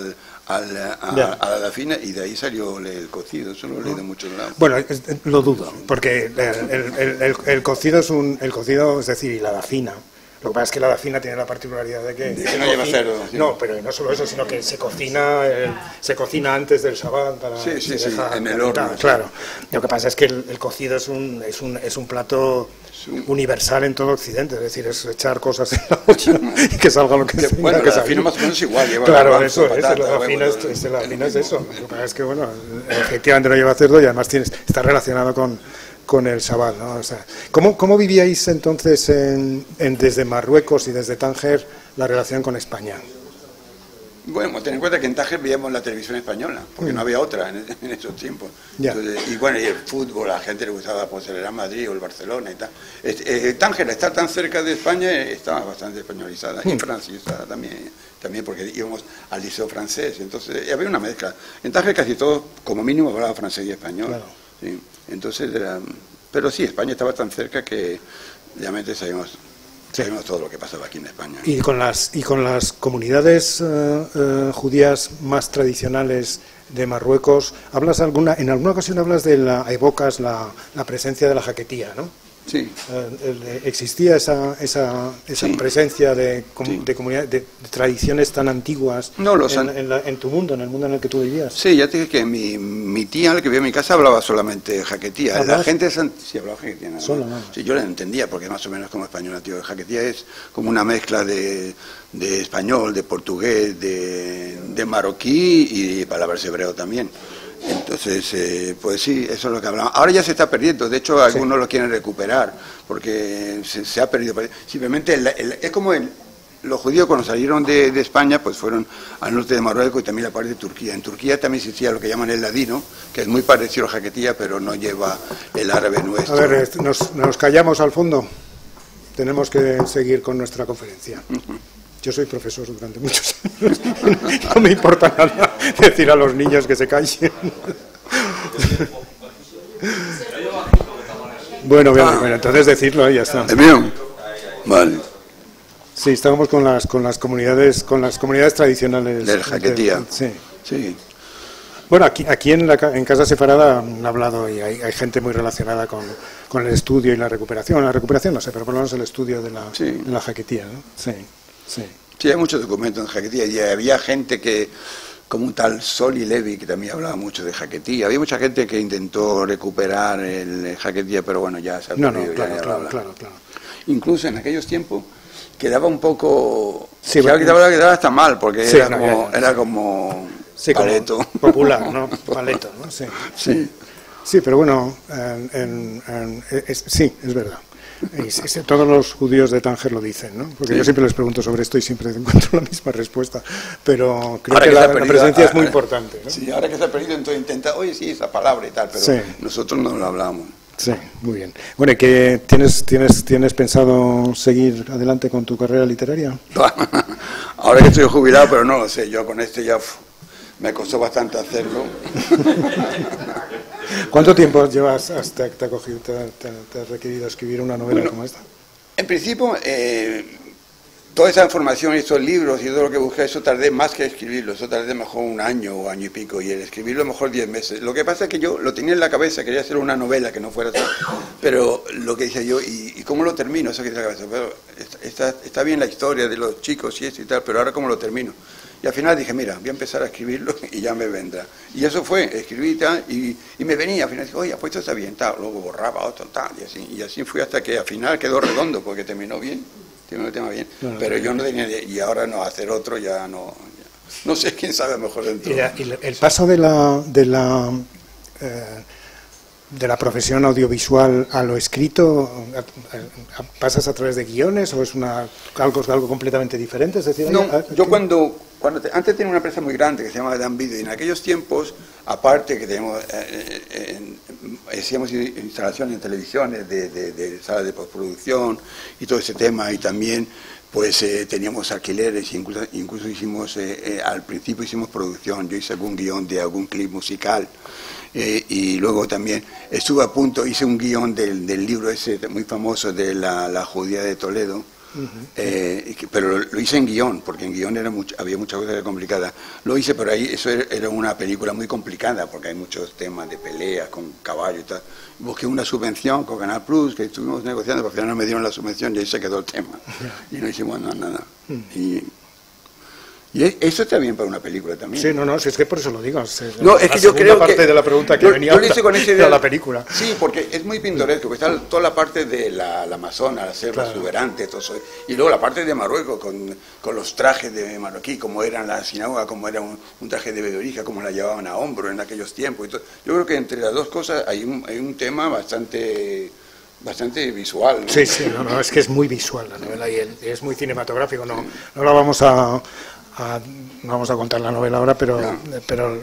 la dafina, y de ahí salió el cocido. Eso lo he leído de muchos lados. Bueno, lo dudo, porque el cocido es decir, y la dafina. Lo que pasa es que la dafina tiene la particularidad de que no lleva cerdo. Sí. No, pero no solo eso, sino que se cocina antes del Shabbat para en el horno. Claro. Lo que pasa es que el cocido es un plato universal en todo Occidente, es decir, es echar cosas en la olla y que salga lo que sea. Bueno, la dafina más o menos igual. Lleva claro, eso es, la dafina es eso. Lo que pasa es que, efectivamente no lleva cerdo y además está relacionado con el Shabbat, ¿no? O sea, ¿cómo vivíais entonces desde Marruecos y desde Tánger la relación con España? Bueno, ten en cuenta que en Tánger veíamos la televisión española, porque no había otra en esos tiempos. Entonces, y bueno, y el fútbol, a la gente le gustaba pues, el Real Madrid o el Barcelona y tal. Tánger, estar tan cerca de España, estaba bastante españolizada. Y Francia también porque íbamos al liceo francés, entonces había una mezcla. En Tánger casi todos, como mínimo, hablaban francés y español. Claro. ¿Sí? Entonces, pero sí, España estaba tan cerca que realmente sabíamos todo lo que pasaba aquí en España. Y con las comunidades judías más tradicionales de Marruecos, en alguna ocasión evocas la presencia de la jaquetía, ¿no? Sí. ¿Existía esa presencia de tradiciones tan antiguas en tu mundo, en el mundo en el que tú vivías? Sí, ya te dije que mi tía, la que vivía en mi casa, hablaba solamente jaquetía. La gente sí hablaba jaquetía. Sí, yo la entendía, porque más o menos como español nativo. Jaquetía es como una mezcla de español, de portugués, de marroquí y palabras hebreo también. Entonces, pues sí, eso es lo que hablamos. Ahora ya se está perdiendo, de hecho algunos lo quieren recuperar, porque se ha perdido. Simplemente es como los judíos cuando salieron de España, pues fueron al norte de Marruecos y también a la parte de Turquía. En Turquía también existía lo que llaman el ladino, que es muy parecido a la jaquetía, pero no lleva el árabe nuestro. A ver, nos callamos al fondo, tenemos que seguir con nuestra conferencia. Yo soy profesor durante muchos años, no me importa nada decir a los niños que se callen. Bueno, entonces decirlo y ya está. ¿Bien? Vale. Sí, estábamos con las comunidades tradicionales. Del jaquetía. Sí. Bueno, aquí en Casa Sefarada han hablado y hay gente muy relacionada con el estudio y la recuperación. La recuperación no sé, pero por lo menos el estudio de la jaquetía, ¿no? Sí, hay muchos documentos en jaquetía y había gente que, como un tal Soli Levi, que también hablaba mucho de jaquetía. Había mucha gente que intentó recuperar el jaquetía, pero bueno, ya se ha perdido. Claro. Incluso en aquellos tiempos quedaba un poco... Sí, quedaba hasta mal, porque era como paleto. Como popular, ¿no? Paleto, ¿no? Sí, pero bueno, sí, es verdad. Todos los judíos de Tánger lo dicen, ¿no? Porque yo siempre les pregunto sobre esto y siempre encuentro la misma respuesta, pero creo que la presencia es muy importante, ¿no? Sí, ahora que se ha perdido, entonces intenta, oye, sí, esa palabra y tal, pero nosotros no lo hablamos. Sí, muy bien. Bueno, ¿y qué tienes pensado seguir adelante con tu carrera literaria? Ahora que estoy jubilado, pero no lo sé, yo con este ya me costó bastante hacerlo. ¿Cuánto tiempo llevas hasta que te ha requerido escribir una novela como esta? En principio, toda esa información y estos libros y todo lo que busqué, eso tardé más que escribirlo, eso tardé mejor un año o año y pico, y el escribirlo mejor 10 meses. Lo que pasa es que yo lo tenía en la cabeza, quería hacer una novela que no fuera así, pero lo que dije yo, ¿y cómo lo termino? Eso que tenía en la cabeza, pero está bien la historia de los chicos y esto y tal, pero ahora ¿cómo lo termino? Y al final dije, mira, voy a empezar a escribirlo y ya me vendrá. Y eso fue, escribí tal, y me venía, al final dije, oye, pues esto está bien, tal, luego borraba otro, tal, y así fui hasta que al final quedó redondo, porque terminó bien, el tema bien, pero yo no tenía, y ahora no, hacer otro ya no sé, quién sabe mejor dentro. Y el paso de la profesión audiovisual a lo escrito, ¿pasas a través de guiones o es algo completamente diferente? Es decir, no, yo antes tenía una empresa muy grande que se llamaba Dan Video, y en aquellos tiempos, aparte que hacíamos instalaciones en televisiones de salas de postproducción y todo ese tema, y también pues teníamos alquileres, incluso hicimos, al principio hicimos producción, yo hice algún guión de algún clip musical, y luego también estuve a punto, hice un guión del libro ese muy famoso de la judía de Toledo, pero lo hice en guión, porque en guión había muchas cosas complicadas. Lo hice, pero ahí eso era una película muy complicada, porque hay muchos temas de peleas con caballo y tal. Busqué una subvención con Canal Plus, que estuvimos negociando, pero al final no me dieron la subvención y ahí se quedó el tema. Y no hicimos nada. Y eso está bien para una película también. Sí, no, si es que por eso lo digo. No, es que yo creo que... parte de la pregunta que venía yo lo hice con esa idea de la película. Sí, porque es muy pintoresco, porque está toda la parte de la Amazona, la selva exuberante, todo eso. Y luego la parte de Marruecos, con los trajes de marroquí, como eran la sinagoga, como era un traje de bedorija, como la llevaban a hombro en aquellos tiempos. Y todo. Yo creo que entre las dos cosas hay un tema bastante visual, ¿no? Sí, no, es que es muy visual la novela y es muy cinematográfico. No la vamos a no vamos a contar la novela ahora, pero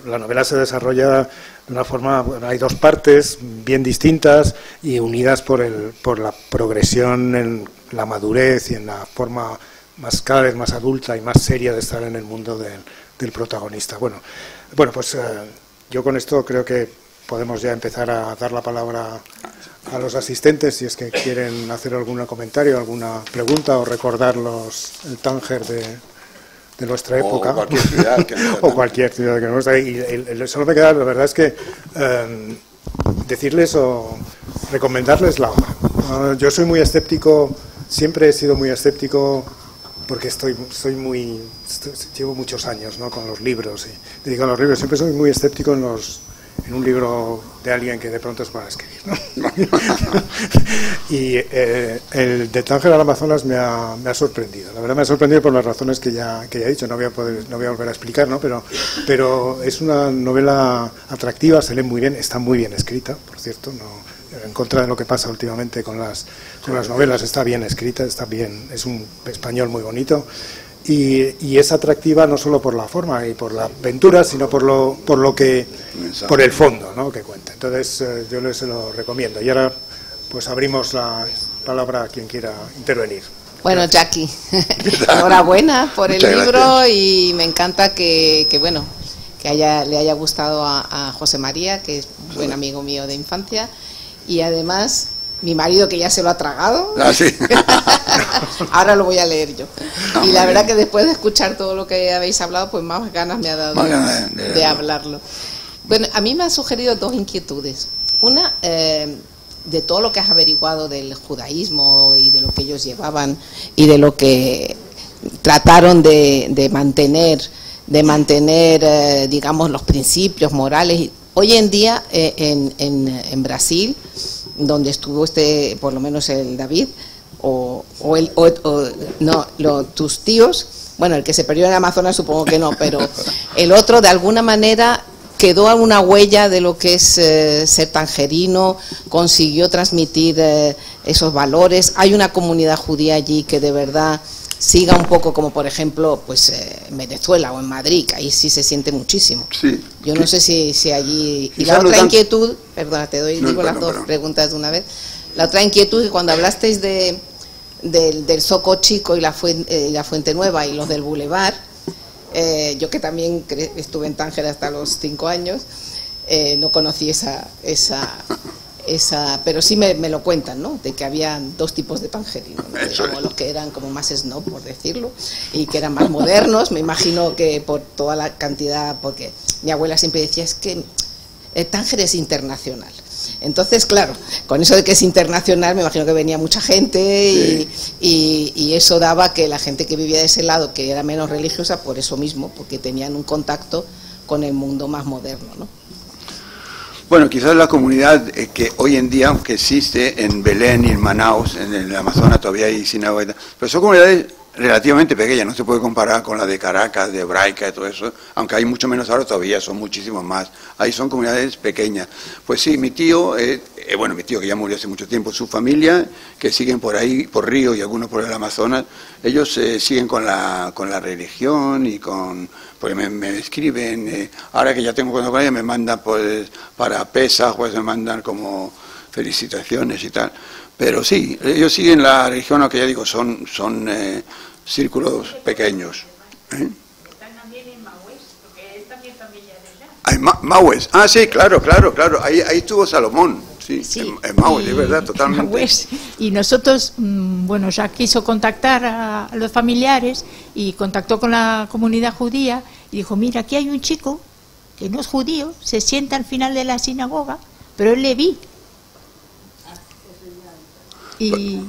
la novela se desarrolla de una forma, bueno, hay dos partes bien distintas y unidas por la progresión en la madurez y en la forma cada vez más adulta y más seria de estar en el mundo del protagonista. Bueno, pues yo con esto creo que podemos ya empezar a dar la palabra a los asistentes, si es que quieren hacer algún comentario, alguna pregunta o recordar el Tánger de nuestra época. O cualquier ciudad que o cualquier ciudad que nos gusta. Y solo me queda, la verdad es que decirles o recomendarles la obra. Yo soy muy escéptico, siempre he sido muy escéptico, porque llevo muchos años, ¿no?, con los libros y dedicado a los libros. Siempre soy muy escéptico en un libro de alguien que de pronto es para escribir, ¿no? Y el de Tánger al Amazonas me ha sorprendido. La verdad me ha sorprendido por las razones que ya he dicho. No voy a volver a explicar, ¿no? Pero es una novela atractiva, se lee muy bien, está muy bien escrita, por cierto, en contra de lo que pasa últimamente con las novelas, está bien escrita, está bien, es un español muy bonito. Y es atractiva no solo por la forma y por la aventura, sino por el fondo, ¿no?, que cuenta. Entonces yo se lo recomiendo. Y ahora pues abrimos la palabra a quien quiera intervenir. Bueno, Jackie, enhorabuena por el libro y me encanta que le haya gustado a José María, que es un buen amigo mío de infancia, y además mi marido, que ya se lo ha tragado. Ah, sí. Ahora lo voy a leer yo. Y la verdad que después de escuchar todo lo que habéis hablado, pues más ganas me ha dado de hablarlo. Bueno, a mí me han sugerido dos inquietudes. Una, de todo lo que has averiguado del judaísmo y de lo que ellos llevaban y de lo que trataron de mantener, digamos, los principios morales. Hoy en día, en Brasil, donde estuvo por lo menos el David, tus tíos, bueno, el que se perdió en Amazonas supongo que no, pero el otro de alguna manera quedó una huella de lo que es ser tangerino, consiguió transmitir esos valores. Hay una comunidad judía allí que de verdad siga un poco como por ejemplo pues en Venezuela o en Madrid, que ahí sí se siente muchísimo. Sí. Yo no sé si allí... Y la otra inquietud, perdona, digo las dos preguntas de una vez. La otra inquietud, que cuando hablasteis del Zoco Chico y la Fuente Nueva y los del Boulevard, yo que también estuve en Tánger hasta los 5 años, no conocí esa pero sí me lo cuentan, ¿no?, de que había dos tipos de tangerinos, ¿no?, como los que eran como más snob, por decirlo, y que eran más modernos. Me imagino que por toda la cantidad, porque mi abuela siempre decía, es que Tánger es internacional. Entonces, claro, con eso de que es internacional, me imagino que venía mucha gente, sí. y eso daba que la gente que vivía de ese lado, que era menos religiosa, por eso mismo, porque tenían un contacto con el mundo más moderno, ¿no? Bueno, quizás la comunidad que hoy en día, aunque existe en Belén y en Manaus, en el Amazonas todavía hay sinagogas, pero son comunidades relativamente pequeñas, no se puede comparar con la de Caracas, de Hebraica y todo eso, aunque hay mucho menos ahora todavía, son muchísimos más. Ahí son comunidades pequeñas. Pues sí, mi tío que ya murió hace mucho tiempo, su familia, que siguen por ahí, por Río y algunos por el Amazonas, ellos siguen con la religión y porque me escriben, ahora que ya tengo contacto con ellos, me mandan pues para Pesaj, pues me mandan como felicitaciones y tal. Pero sí, ellos siguen la religión, aunque ya digo, son círculos pequeños. Están también en Maués, porque es también familia de allá. Maués, sí, claro, ahí estuvo Salomón, sí. En Maués, es verdad, totalmente. Maués. Y nosotros, ya quiso contactar a los familiares y contactó con la comunidad judía y dijo, mira, aquí hay un chico que no es judío, se sienta al final de la sinagoga, pero él leví. Y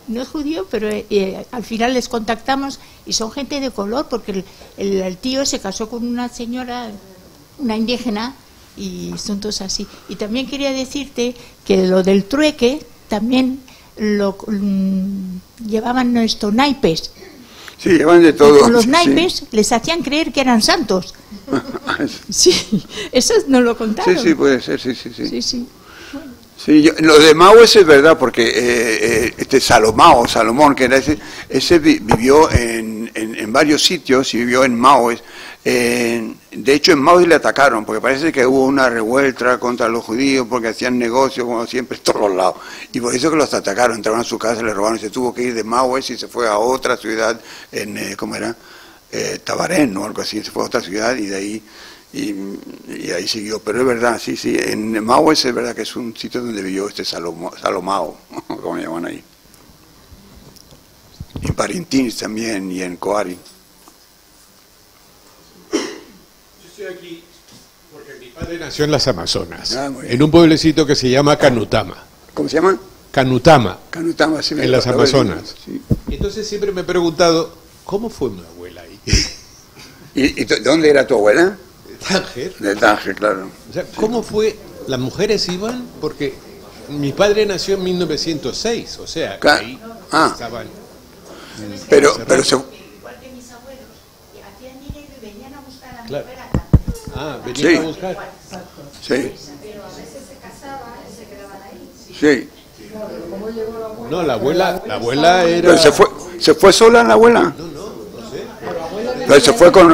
no es judío, pero al final les contactamos y son gente de color, porque el tío se casó con una señora, una indígena, y son todos así. Y también quería decirte que lo del trueque también lo llevaban estos naipes. Sí, llevan de todo. Y con los naipes les hacían creer que eran santos. Sí, eso no lo contaron. Sí, puede ser, sí. Sí. Bueno. Sí, lo de Maues es verdad, porque Salomón, que era ese vivió en varios sitios y vivió en Maues. De hecho, en Maues le atacaron, porque parece que hubo una revuelta contra los judíos, porque hacían negocio, como siempre, en todos los lados. Y por eso que los atacaron, entraron a su casa, le robaron, y se tuvo que ir de Maues y se fue a otra ciudad, ¿cómo era? Tabarén o algo así, se fue a otra ciudad y de ahí... Y ahí siguió, pero es verdad, sí, en Maues es verdad que es un sitio donde vivió Salomao, como llaman ahí. En Parintins también y en Coari. Yo estoy aquí porque mi padre nació en las Amazonas, en un pueblecito que se llama Canutama. ¿Cómo se llama? Canutama, sí, en las Amazonas. Sí. Entonces siempre me he preguntado, ¿cómo fue mi abuela ahí? ¿Y dónde era tu abuela? Tánger. De Tánger, claro. O sea, ¿cómo fue? ¿Las mujeres iban? Porque mi padre nació en 1906, o sea, que ahí estaban... Pero se... Igual que mis abuelos, hacían dinero y venían a buscar a mi Claro. abuela. Venían a buscar. Sí. Pero a veces se casaban y se quedaban ahí. Sí. No, la abuela era... ¿Pero se fue sola la abuela? No sé. Pero se fue con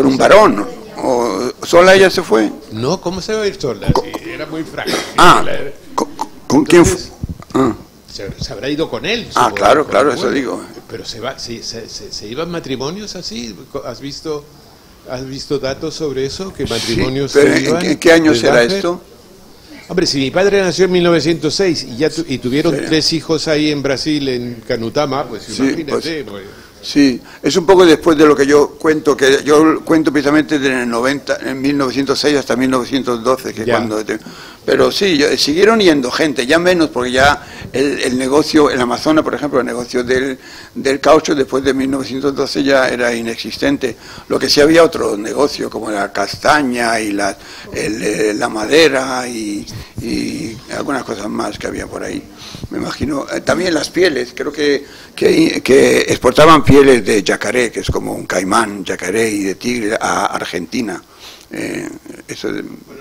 un varón, o sola ella se fue. No, ¿cómo se va a ir sola? Sí, era muy frágil. ¿Con quién fue? Se habrá ido con él. Claro, con el eso abuelo. digo. Pero se iban matrimonios así. ¿Has visto datos sobre eso? ¿Que matrimonios pero se iban? ¿en qué año será Tánger? esto? Hombre, si mi padre nació en 1906 y tuvieron 3 hijos ahí en Brasil, en Canutama, pues imagínate. Sí, es un poco después de lo que yo cuento, precisamente en 1906 hasta 1912, que cuando... Pero sí, siguieron yendo gente, ya menos, porque ya el negocio, en Amazonas, por ejemplo, el negocio del caucho después de 1912 ya era inexistente. Lo que sí había otro negocio, como la castaña y la madera y algunas cosas más que había por ahí. Me imagino, también las pieles, creo que exportaban pieles de yacaré, que es como un caimán, yacaré y de tigre, a Argentina. Bueno,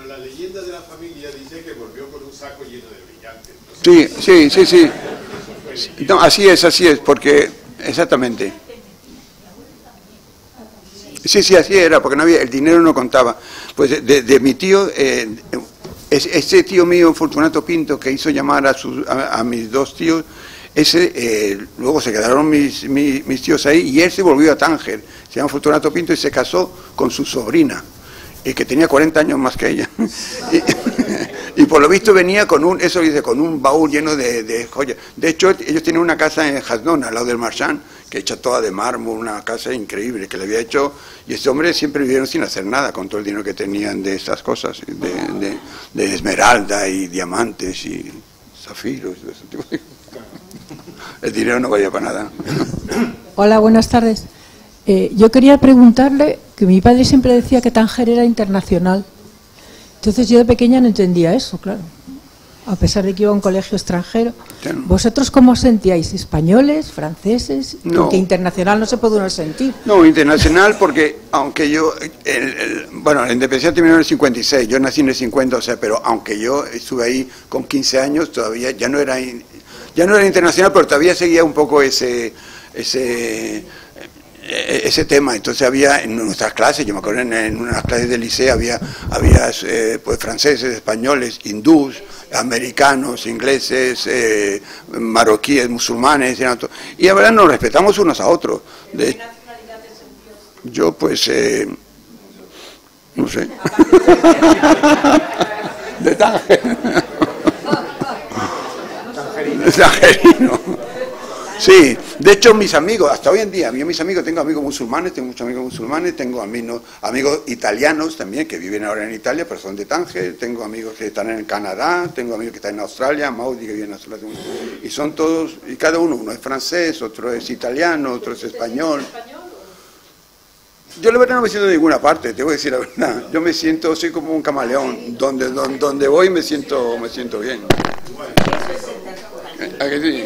la leyenda de la familia dice que volvió con un saco lleno de Sí. brillantes. No, así es, porque, exactamente. Sí, así era, porque no había, el dinero no contaba. Pues de mi tío, ese tío mío, Fortunato Pinto, que hizo llamar a mis 2 tíos, luego se quedaron mis tíos ahí, y él se volvió a Tánger, se llama Fortunato Pinto, y se casó con su sobrina, que tenía 40 años más que ella. Y por lo visto venía con un baúl lleno de joyas. De hecho, ellos tienen una casa en Jasdona, al lado del Marchand, que hecha toda de mármol, una casa increíble que le había hecho, y este hombre siempre vivieron sin hacer nada, con todo el dinero que tenían de estas cosas, de esmeralda y diamantes y zafiros. Ese tipo de... El dinero no valía para nada. Hola, buenas tardes. Yo quería preguntarle, que mi padre siempre decía que Tánger era internacional. Entonces yo de pequeña no entendía eso, claro. A pesar de que iba a un colegio extranjero. ¿Vosotros cómo os sentíais? ¿Españoles? ¿Franceses? No. Porque internacional no se puede uno sentir. No, internacional porque, aunque yo... la independencia terminó en el 56, yo nací en el 50, o sea, pero aunque yo estuve ahí con 15 años, todavía ya no era internacional, pero todavía seguía un poco ese tema. Entonces había en nuestras clases, yo me acuerdo en unas clases del liceo había pues franceses, españoles, hindús, americanos, ingleses, marroquíes, musulmanes, y la verdad nos respetamos unos a otros. ¿Qué nacionalidad es el tío? Yo pues no sé. De Tánger. Tangerino. Sí, de hecho mis amigos, hasta hoy en día, tengo amigos musulmanes, tengo amigos italianos también, que viven ahora en Italia, pero son de Tánger, tengo amigos que están en Canadá, tengo amigos que están en Australia, Maudi que vive en Australia, y son todos, y cada uno es francés, otro es italiano, otro es español. Yo la verdad no me siento de ninguna parte, te voy a decir la verdad, yo me siento, soy como un camaleón, donde voy me siento bien. ¿A que sí?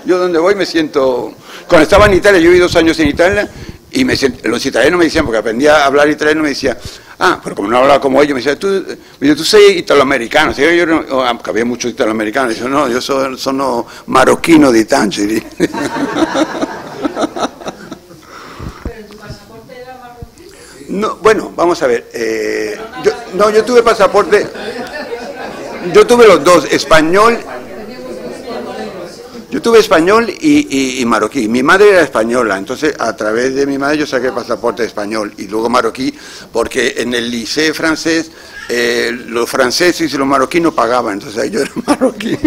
Yo donde voy me siento... Cuando estaba en Italia, yo viví 2 años en Italia, y los italianos me decían, porque aprendí a hablar italiano, me decían, pero como no hablaba como ellos, me decía, tú sei italoamericano. Yo no, porque había muchos italoamericanos. Dice, no, yo sono marocchino di Tangeri. ¿Pero en tu pasaporte era marroquí? No, bueno, vamos a ver. Yo tuve pasaporte. Yo tuve los dos, español. Yo tuve español y marroquí. Mi madre era española, entonces a través de mi madre yo saqué pasaporte español y luego marroquí, porque en el liceo francés los franceses y los marroquíes no pagaban, entonces yo era marroquí.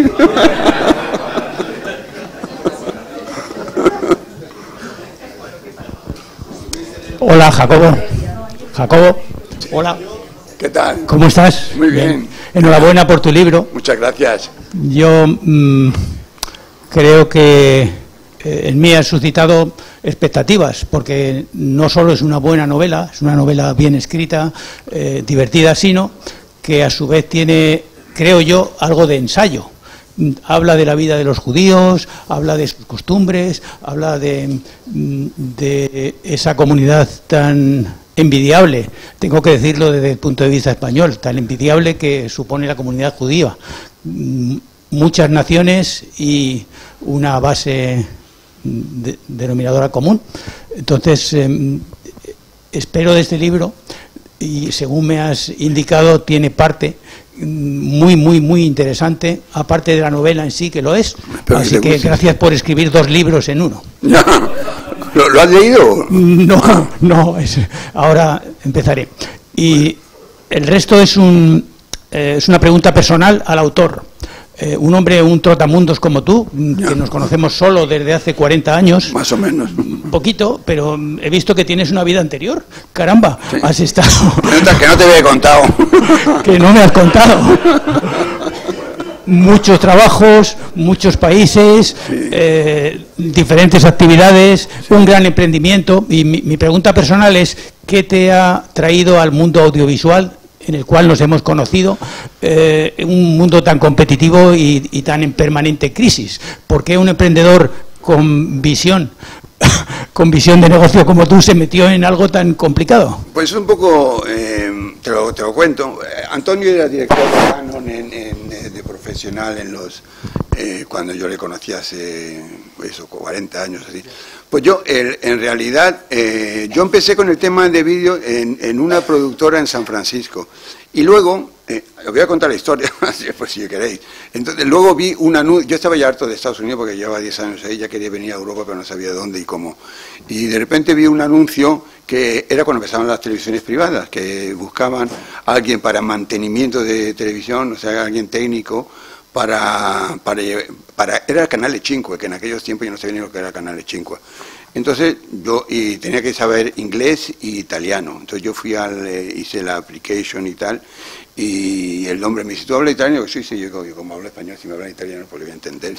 Hola, Jacobo. Jacobo, hola. ¿Qué tal? ¿Cómo estás? Muy bien. Enhorabuena por tu libro. Muchas gracias. Yo creo que en mí ha suscitado expectativas, porque no solo es una buena novela, es una novela bien escrita, divertida, sino que a su vez tiene, creo yo, algo de ensayo. Habla de la vida de los judíos, habla de sus costumbres, habla de esa comunidad tan envidiable, tengo que decirlo desde el punto de vista español, tan envidiable que supone la comunidad judía. Muchas naciones y una base denominadora común. Entonces, espero de este libro, y según me has indicado, tiene parte muy interesante, aparte de la novela en sí, que lo es. Así que gracias por escribir 2 libros en uno. ¿Lo has leído? No, ahora empezaré. Y el resto es una pregunta personal al autor. Un hombre, un trotamundos como tú, que nos conocemos solo desde hace 40 años. Más o menos. Un poquito, pero he visto que tienes una vida anterior. Caramba, sí. Has estado... Que no te había contado. Que no me has contado. Muchos trabajos, muchos países, sí. Diferentes actividades, sí. Un gran emprendimiento. Y mi pregunta personal es, ¿qué te ha traído al mundo audiovisual, en el cual nos hemos conocido, un mundo tan competitivo y tan en permanente crisis? ¿Por qué un emprendedor con visión de negocio como tú se metió en algo tan complicado? Pues un poco, te lo cuento. Antonio era director de Canon de profesional cuando yo le conocí hace 40 años así. Pues yo, en realidad, yo empecé con el tema de vídeo en una productora en San Francisco. Y luego, os voy a contar la historia, pues si queréis. Entonces, luego vi un anuncio, yo estaba ya harto de Estados Unidos porque llevaba 10 años ahí, ya quería venir a Europa, pero no sabía dónde y cómo. Y de repente vi un anuncio que era cuando empezaban las televisiones privadas, que buscaban a alguien para mantenimiento de televisión, o sea, alguien técnico, era el Canale 5, que en aquellos tiempos yo no sabía ni lo que era el Canale 5. Entonces y tenía que saber inglés y italiano. Entonces yo fui hice la application y tal, y el hombre me dice, ¿tú hablas italiano? Sí, yo como hablo español, si me hablan italiano pues le voy a entender.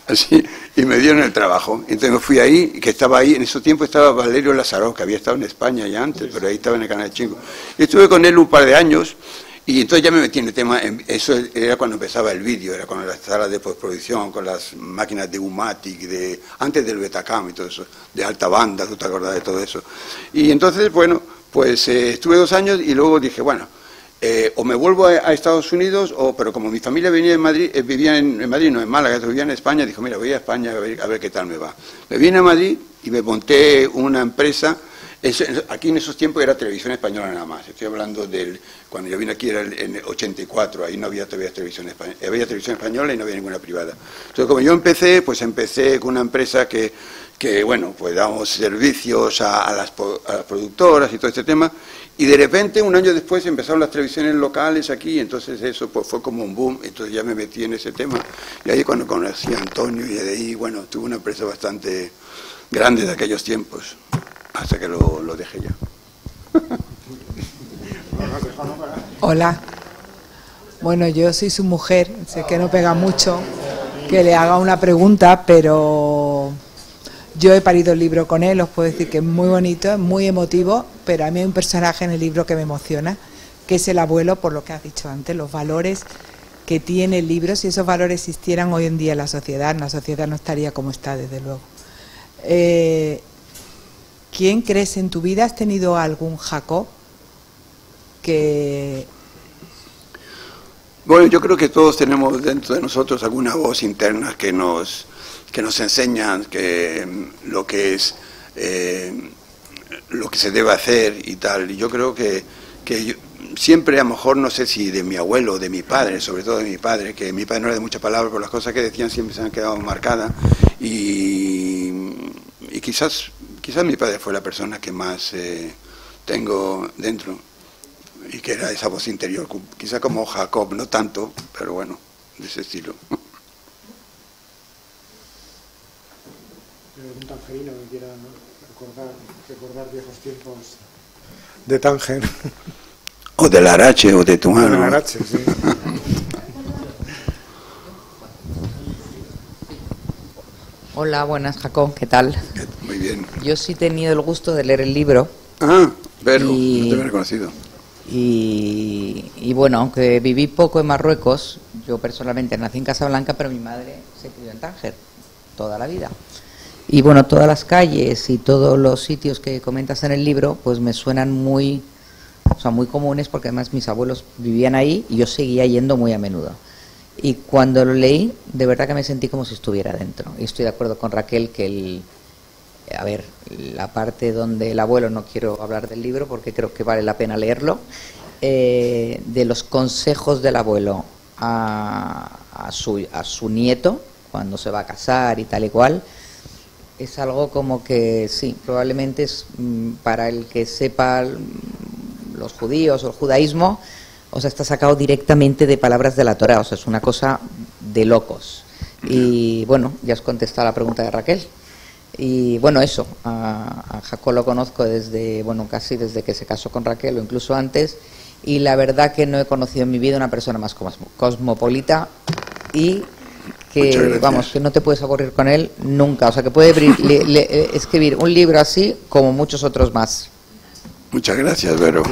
Así, y me dieron el trabajo. Entonces me fui ahí, que estaba ahí, en ese tiempo estaba Valerio Lazarov, que había estado en España ya antes, pero ahí estaba en el Canale 5. Y estuve con él un par de años. Y entonces ya me metí en el tema, eso era cuando empezaba el vídeo, era con las salas de postproducción, con las máquinas de U-Matic, antes del Betacam y todo eso, de alta banda, tú te acordás de todo eso. Y entonces, bueno, pues estuve 2 años y luego dije, bueno, o me vuelvo a Estados Unidos, pero como mi familia venía en Madrid, vivía en Madrid, no en Málaga, vivía en España, dijo, mira, voy a España a ver qué tal me va. Me vine a Madrid y me monté una empresa. Aquí en esos tiempos era televisión española nada más. Estoy hablando cuando yo vine aquí era en el 84, ahí no había todavía televisión española, había televisión española y no había ninguna privada. Entonces como yo empecé con una empresa que bueno, pues damos servicios a las productoras y todo este tema, y de repente un año después empezaron las televisiones locales aquí, entonces eso pues fue como un boom, entonces ya me metí en ese tema, y ahí cuando conocí a Antonio, y de ahí, bueno, tuve una empresa bastante grande de aquellos tiempos. Hasta que lo dejé ya. Hola. Bueno, yo soy su mujer, sé que no pega mucho que le haga una pregunta, pero yo he parido el libro con él, os puedo decir que es muy bonito, es muy emotivo, pero a mí hay un personaje en el libro que me emociona, que es el abuelo, por lo que has dicho antes, los valores que tiene el libro. Si esos valores existieran hoy en día en la sociedad no estaría como está, desde luego. ¿Quién crees en tu vida? ¿Has tenido algún Jacob que... Bueno, yo creo que todos tenemos dentro de nosotros alguna voz interna que nos enseñan lo que es, lo que se debe hacer y tal. Y yo creo que yo, siempre, a lo mejor, no sé si de mi abuelo o de mi padre, sobre todo de mi padre, que mi padre no era de muchas palabras, pero las cosas que decían siempre se han quedado marcadas. Y quizás mi padre fue la persona que más tengo dentro, y que era esa voz interior, quizás como Jacob, no tanto, pero bueno, de ese estilo. Un tangerino que quiera, ¿no? recordar viejos tiempos de Tánger. O del Arache, o de Tumano. O del Arache, sí. Hola, buenas, Jacob, ¿qué tal? Muy bien. Yo sí he tenido el gusto de leer el libro. Ah, pero no te había reconocido. Y bueno, aunque viví poco en Marruecos, yo personalmente nací en Casablanca, pero mi madre se crió en Tánger toda la vida. Y bueno, todas las calles y todos los sitios que comentas en el libro, pues me suenan muy comunes, porque además mis abuelos vivían ahí y yo seguía yendo muy a menudo. Y cuando lo leí, de verdad que me sentí como si estuviera dentro. Y estoy de acuerdo con Raquel que la parte donde el abuelo, no quiero hablar del libro porque creo que vale la pena leerlo, de los consejos del abuelo a su nieto cuando se va a casar y tal y cual, es algo como que sí, probablemente es para el que sepa los judíos o el judaísmo, o sea, está sacado directamente de palabras de la Torá, o sea, es una cosa de locos. Y bueno, ya has contestado la pregunta de Raquel. Y bueno, eso, a Jacob lo conozco casi desde que se casó con Raquel o incluso antes, y la verdad que no he conocido en mi vida una persona más cosmopolita y que, vamos, que no te puedes aburrir con él nunca, o sea, que puede escribir un libro así como muchos otros más. Muchas gracias, Vero.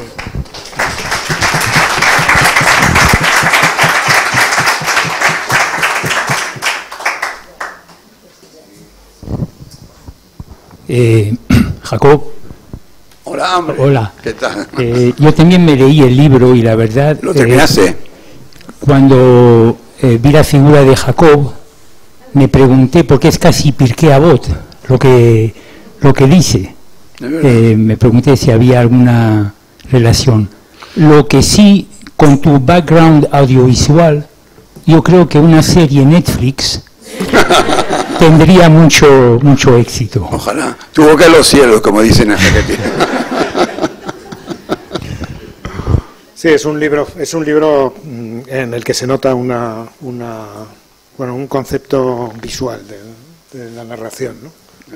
Jacob. Hola, hombre. Hola. ¿Qué tal? Yo también me leí el libro y la verdad... ¿Lo terminaste? Cuando vi la figura de Jacob, me pregunté, porque es casi Pirkei Avot lo que dice. Me pregunté si había alguna relación. Lo que sí, con tu background audiovisual, yo creo que una serie Netflix tendría mucho éxito. Ojalá. Tu boca en los cielos, como dicen en Argentina. Sí, es un libro en el que se nota un concepto visual de la narración, ¿no?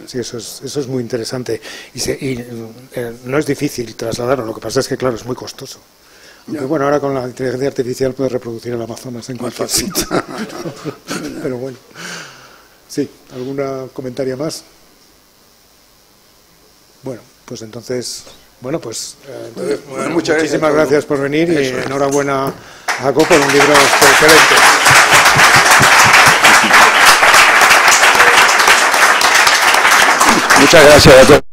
Sí, eso es muy interesante y no es difícil trasladarlo. Lo que pasa es que, claro, es muy costoso. Aunque, bueno, ahora con la inteligencia artificial puedes reproducir el Amazonas en cualquier sitio. Pero bueno. Sí, ¿alguna comentario más? Bueno, pues entonces... muchísimas gracias por venir y enhorabuena a Jacob por un libro excelente. Muchas gracias a todos.